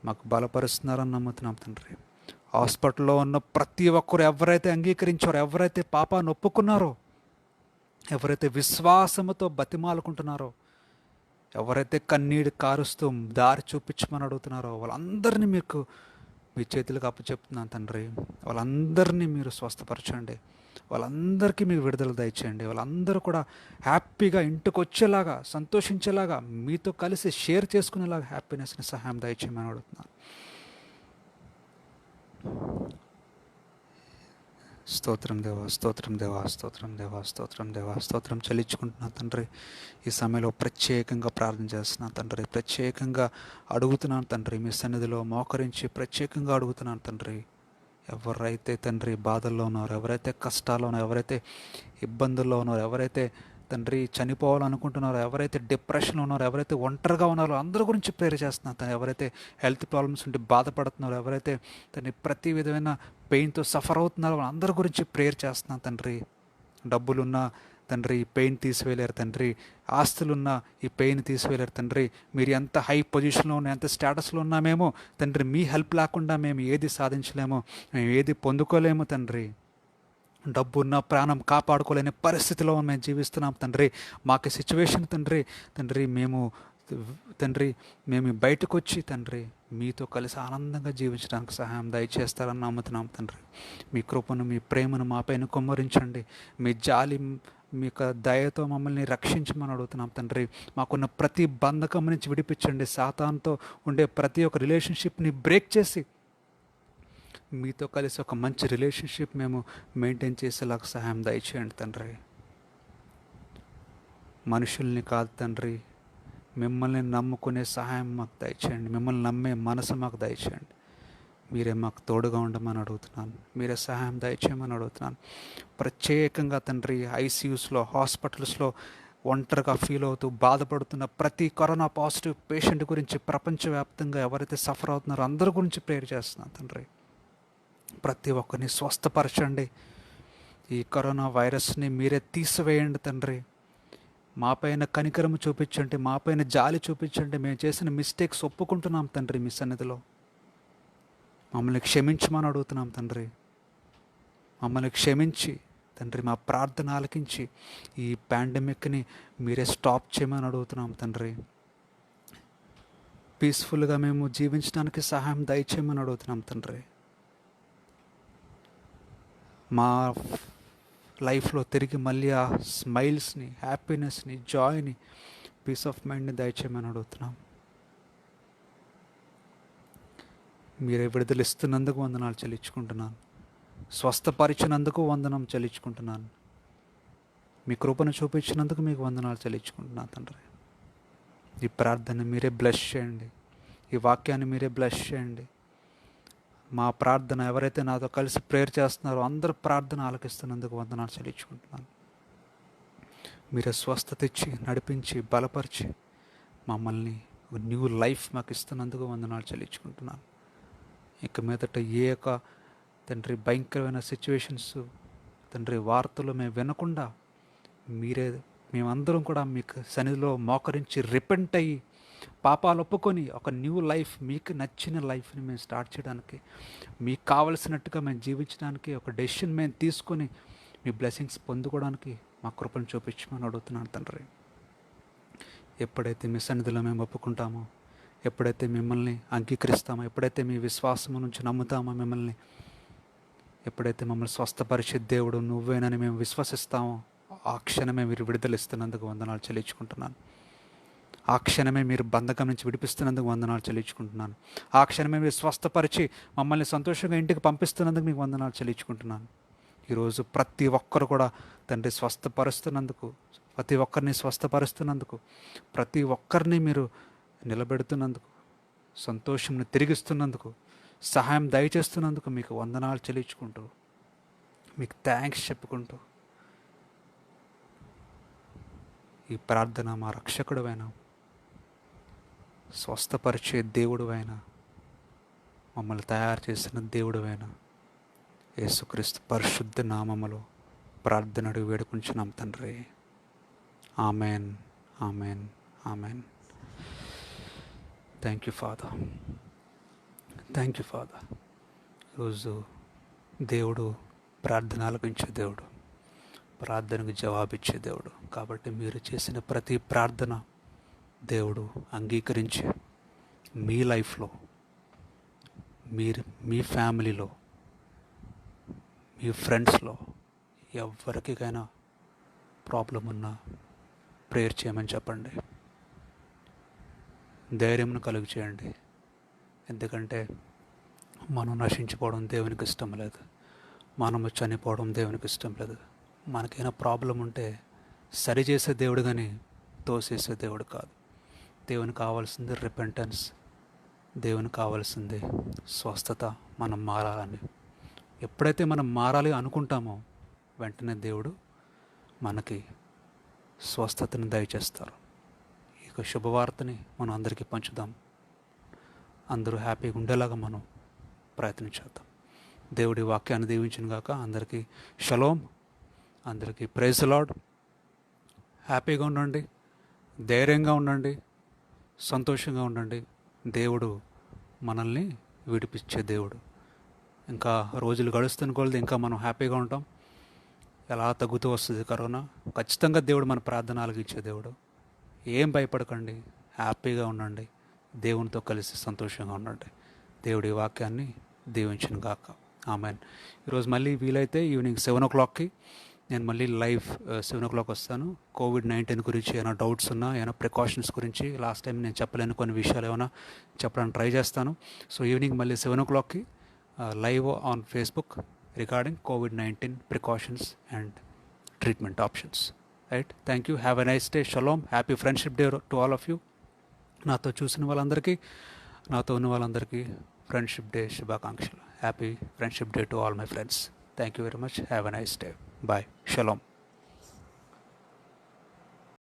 మాకు బలపరుస్తున్నారని నమ్ముతున్నాం తండ్రి. హాస్పిటల్లో ఉన్న ప్రతి ఒక్కరు ఎవరైతే అంగీకరించారో, ఎవరైతే పాపాన్ని ఒప్పుకున్నారో, ఎవరైతే విశ్వాసముతో బతిమాలుకుంటున్నారో, ఎవరైతే కన్నీడు కారుస్తూ దారి చూపించమని అడుగుతున్నారో వాళ్ళందరినీ మీకు మీ చేతులకు అప్పచెప్తున్నాను తండ్రి. వాళ్ళందరినీ మీరు స్వస్థపరచండి. వాళ్ళందరికీ మీకు విడుదల దయచేయండి. వాళ్ళందరూ కూడా హ్యాపీగా ఇంటికి వచ్చేలాగా, సంతోషించేలాగా, మీతో కలిసి షేర్ చేసుకునేలాగా హ్యాపీనెస్ని సహాయం దయచేయమని అడుగుతున్నాను. స్తోత్రం దేవా, స్తోత్రం దేవా, స్తోత్రం దేవా, స్తోత్రం దేవా, స్తోత్రం చెల్లించుకుంటున్నాను తండ్రి. ఈ సమయంలో ప్రత్యేకంగా ప్రార్థన చేస్తున్నాను తండ్రి. ప్రత్యేకంగా అడుగుతున్నాను తండ్రి. మీ సన్నిధిలో మోకరించి ప్రత్యేకంగా అడుగుతున్నాను తండ్రి. ఎవరైతే తండ్రి బాధల్లో ఉన్నారో, ఎవరైతే కష్టాల్లో ఉన్నారో, ఎవరైతే ఇబ్బందుల్లో ఉన్నారో, ఎవరైతే తండ్రి చనిపోవాలనుకుంటున్నారో, ఎవరైతే డిప్రెషన్లో ఉన్నారో, ఎవరైతే ఒంటరిగా ఉన్నారో అందరి గురించి ప్రేయర్ చేస్తున్నాను తండ్రి. ఎవరైతే హెల్త్ ప్రాబ్లమ్స్ ఉంటే బాధపడుతున్నారో, ఎవరైతే తండ్రి ప్రతి విధమైన పెయిన్తో సఫర్ అవుతున్నారో అందరి గురించి ప్రేయర్ చేస్తున్నాను తండ్రి. డబ్బులున్నా తండ్రి ఈ పెయిన్ తీసివేయలేరు తండ్రి. ఆస్తులున్న ఈ పెయిన్ తీసివేయలేరు తండ్రి. మీరు ఎంత హై పొజిషన్లో ఉన్నా, ఎంత స్టేటస్లో ఉన్నామేమో తండ్రి, మీ హెల్ప్ లేకుండా మేము ఏది సాధించలేము, మేము ఏది పొందుకోలేము తండ్రి. డబ్బున్న ప్రాణం కాపాడుకోలేని పరిస్థితిలో మేము జీవిస్తున్నాం తండ్రి. మాకు సిచ్యువేషన్ తండ్రి మేము బయటకు వచ్చి తండ్రి మీతో కలిసి ఆనందంగా జీవించడానికి సహాయం దయచేస్తారని నమ్ముతున్నాం తండ్రి. మీ కృపను, మీ ప్రేమను మాపైన కుమ్మరించండి. మీ జాలి, మీ యొక్క దయతో మమ్మల్ని రక్షించమని అడుగుతున్నాం తండ్రి. మాకున్న ప్రతి బంధకం నుంచి విడిపించండి. సాతానుతో ఉండే ప్రతి ఒక్క రిలేషన్షిప్ని బ్రేక్ చేసి మీతో కలిసి ఒక మంచి రిలేషన్షిప్ మేము మెయింటైన్ చేసేలాగా సహాయం దయచేయండి తండ్రి. మనుషుల్ని కాదు తండ్రి, మిమ్మల్ని నమ్ముకునే సహాయం మాకు దయచేయండి. మిమ్మల్ని నమ్మే మనసు మాకు దయచేయండి. మీరే మాకు తోడుగా ఉండమని అడుగుతున్నాను. మీరే సహాయం దయచేయమని అడుగుతున్నాను. ప్రత్యేకంగా తండ్రి ఐసీయూస్లో, హాస్పిటల్స్లో ఒంటరిగా ఫీల్ అవుతూ బాధపడుతున్న ప్రతి కరోనా పాజిటివ్ పేషెంట్ గురించి ప్రపంచవ్యాప్తంగా ఎవరైతే సఫర్ అవుతున్నారో అందరి గురించి ప్రేయర్ చేస్తున్నాను తండ్రి. ప్రతి ఒక్కరిని స్వస్థపరచండి. ఈ కరోనా వైరస్ని మీరే తీసివేయండి తండ్రి. మాపైన కనికరము చూపించండి, మాపైన జాలి చూపించండి. మేము చేసిన మిస్టేక్స్ ఒప్పుకుంటున్నాం తండ్రి, మీ సన్నిధిలో మమ్మల్ని క్షమించమని అడుగుతున్నాం తండ్రి. మమ్మల్ని క్షమించి తండ్రి, మా ప్రార్థన ఆలకించి ఈ పాండమిక్ని మీరే స్టాప్ చేయమని అడుగుతున్నాం తండ్రి. పీస్ఫుల్గా మేము జీవించడానికి సహాయం దయచేయమని అడుగుతున్నాం తండ్రి. మా లైఫ్లో తిరిగి మళ్ళీ ఆ స్మైల్స్ని, హ్యాపీనెస్ని, జాయ్ని, పీస్ ఆఫ్ మైండ్ని దయచేయమని అడుగుతున్నాం. మీరే విడుదల ఇస్తున్నందుకు వందనాలు చెల్లించుకుంటున్నాను. స్వస్థపరిచినందుకు వందనం చెల్లించుకుంటున్నాను. మీ కృపను చూపించినందుకు మీకు వందనాలు చెల్లించుకుంటున్నాను తండ్రి. ఈ ప్రార్థన మీరే బ్లెస్ చేయండి. ఈ వాక్యాన్ని మీరే బ్లెస్ చేయండి. మా ప్రార్థన ఎవరైతే నాతో కలిసి ప్రేయర్ చేస్తున్నారో అందరూ ప్రార్థన ఆలకిస్తున్నందుకు వందనాలు చెల్లించుకుంటున్నాను. మీరే స్వస్థత ఇచ్చి, నడిపించి, బలపరిచి మమ్మల్ని ఒక న్యూ లైఫ్ మాకు ఇస్తున్నందుకు వందనాలు చెల్లించుకుంటున్నాను. ఇక మీదట ఏ యొక్క తండ్రి భయంకరమైన సిచ్యువేషన్స్ తండ్రి వార్తలు మేము వినకుండా మీరే, మేమందరం కూడా మీకు సన్నిధిలో మోకరించి రిపెంట్ అయ్యి పాపాలు ఒప్పుకొని ఒక న్యూ లైఫ్, మీకు నచ్చిన లైఫ్ని మేము స్టార్ట్ చేయడానికి, మీకు కావలసినట్టుగా మేము జీవించడానికి ఒక డెసిషన్ మేము తీసుకొని మీ బ్లెస్సింగ్స్ పొందుకోవడానికి మా కృపను చూపించమని అడుగుతున్నాను తండ్రి. ఎప్పుడైతే మీ సన్నిధిలో మేము ఒప్పుకుంటామో, ఎప్పుడైతే మిమ్మల్ని అంగీకరిస్తామో, ఎప్పుడైతే మీ విశ్వాసం నుంచి నమ్ముతామో, మిమ్మల్ని ఎప్పుడైతే మమ్మల్ని స్వస్థపరిచే దేవుడు నువ్వేనని మేము విశ్వసిస్తామో, ఆ క్షణమే మీరు విడుదలిస్తున్నందుకు వందనాలు చెల్లించుకుంటున్నాను. ఆ క్షణమే మీరు బంధకం నుంచి విడిపిస్తున్నందుకు వందనాలు చెల్లించుకుంటున్నాను. ఆ క్షణమే మీరు స్వస్థపరిచి మమ్మల్ని సంతోషంగా ఇంటికి పంపిస్తున్నందుకు మీకు వందనాలు చెల్లించుకుంటున్నాను. ఈరోజు ప్రతి ఒక్కరు కూడా తండ్రి స్వస్థపరుస్తున్నందుకు, ప్రతి ఒక్కరిని స్వస్థపరుస్తున్నందుకు, ప్రతి ఒక్కరిని మీరు నిలబెడుతున్నందుకు, సంతోషంని తిరిగిస్తున్నందుకు, సహాయం దయచేస్తున్నందుకు మీకు వందనాలు చెల్లించుకుంటూ, మీకు థ్యాంక్స్ చెప్పుకుంటూ, ఈ ప్రార్థన మా రక్షకుడువైన, స్వస్థపరిచే దేవుడువైన, మమ్మల్ని తయారు చేసిన దేవుడువైన యేసుక్రీస్తు పరిశుద్ధ నామములో ప్రార్థనడు వేడుకుంటున్నాం తండ్రి. Amen, amen, amen. Thank you father, thank you father. ఈరోజు దేవుడు ప్రార్థన ఆలకించే దేవుడు, ప్రార్థనకు జవాబిచ్చే దేవుడు. కాబట్టి మీరు చేసిన ప్రతి ప్రార్థన దేవుడు అంగీకరించి మీ లైఫ్లో, మీరు మీ ఫ్యామిలీలో, మీ ఫ్రెండ్స్లో ఎవరికైనా ప్రాబ్లం ఉన్నా ప్రేయర్ చేయమని చెప్పండి. ధైర్యంను కలుగు చేయండి. ఎందుకంటే మనం నశించిపోవడం దేవునికి ఇష్టం లేదు, మనము చనిపోవడం దేవునికి ఇష్టం లేదు. మనకైనా ప్రాబ్లం ఉంటే సరిచేసే దేవుడు కానీ తోసేసే దేవుడు కాదు. దేవునికి కావాల్సింది రిపెంటెన్స్, దేవునికి కావాల్సింది స్వస్థత, మనం మారాలని. ఎప్పుడైతే మనం మారాలి అనుకుంటామో వెంటనే దేవుడు మనకి స్వస్థతను దయచేస్తారు. ఇక శుభవార్తని మనం అందరికీ పంచుదాం. అందరూ హ్యాపీగా ఉండేలాగా మనం ప్రయత్నించేద్దాం. దేవుడి వాక్యాన్ని దీవించును గాక. అందరికీ షలోమ్, అందరికీ ప్రైజ్ ది లార్డ్. హ్యాపీగా ఉండండి, ధైర్యంగా ఉండండి, సంతోషంగా ఉండండి. దేవుడు మనల్ని విడిపించే దేవుడు. ఇంకా రోజులు గడుస్తున్న కొలది ఇంకా మనం హ్యాపీగా ఉంటాం. ఎలా తగ్గుతూ వస్తుంది కరోనా, ఖచ్చితంగా దేవుడు మన ప్రార్థన ఆలకించే దేవుడు. ఏం భయపడకండి, హ్యాపీగా ఉండండి, దేవునితో కలిసి సంతోషంగా ఉండండి. దేవుడి వాక్యాన్ని దీవించును గాక. ఆమెన్. ఈరోజు మళ్ళీ వీలైతే ఈవినింగ్ 7 o'clockకి నేను మళ్ళీ లైవ్ 7 o'clock వస్తాను. COVID-19 గురించి ఏమైనా డౌట్స్ ఉన్నా, ఏమైనా ప్రికాషన్స్ గురించి లాస్ట్ టైం నేను చెప్పలేని కొన్ని విషయాలు ఏమైనా చెప్పడానికి ట్రై చేస్తాను. సో ఈవినింగ్ మళ్ళీ 7 o'clockకి live on Facebook regarding COVID-19 precautions and treatment options. Right. Thank you. Have a nice day. Shalom. Happy friendship day to all of you. నాతో చూసిన వాళ్ళందరికీ, నాతో ఉన్న వాళ్ళందరికీ ఫ్రెండ్షిప్ డే శుభాకాంక్షలు. Happy friendship day to all my friends. Thank you very much. Have a nice day. Bye. Shalom.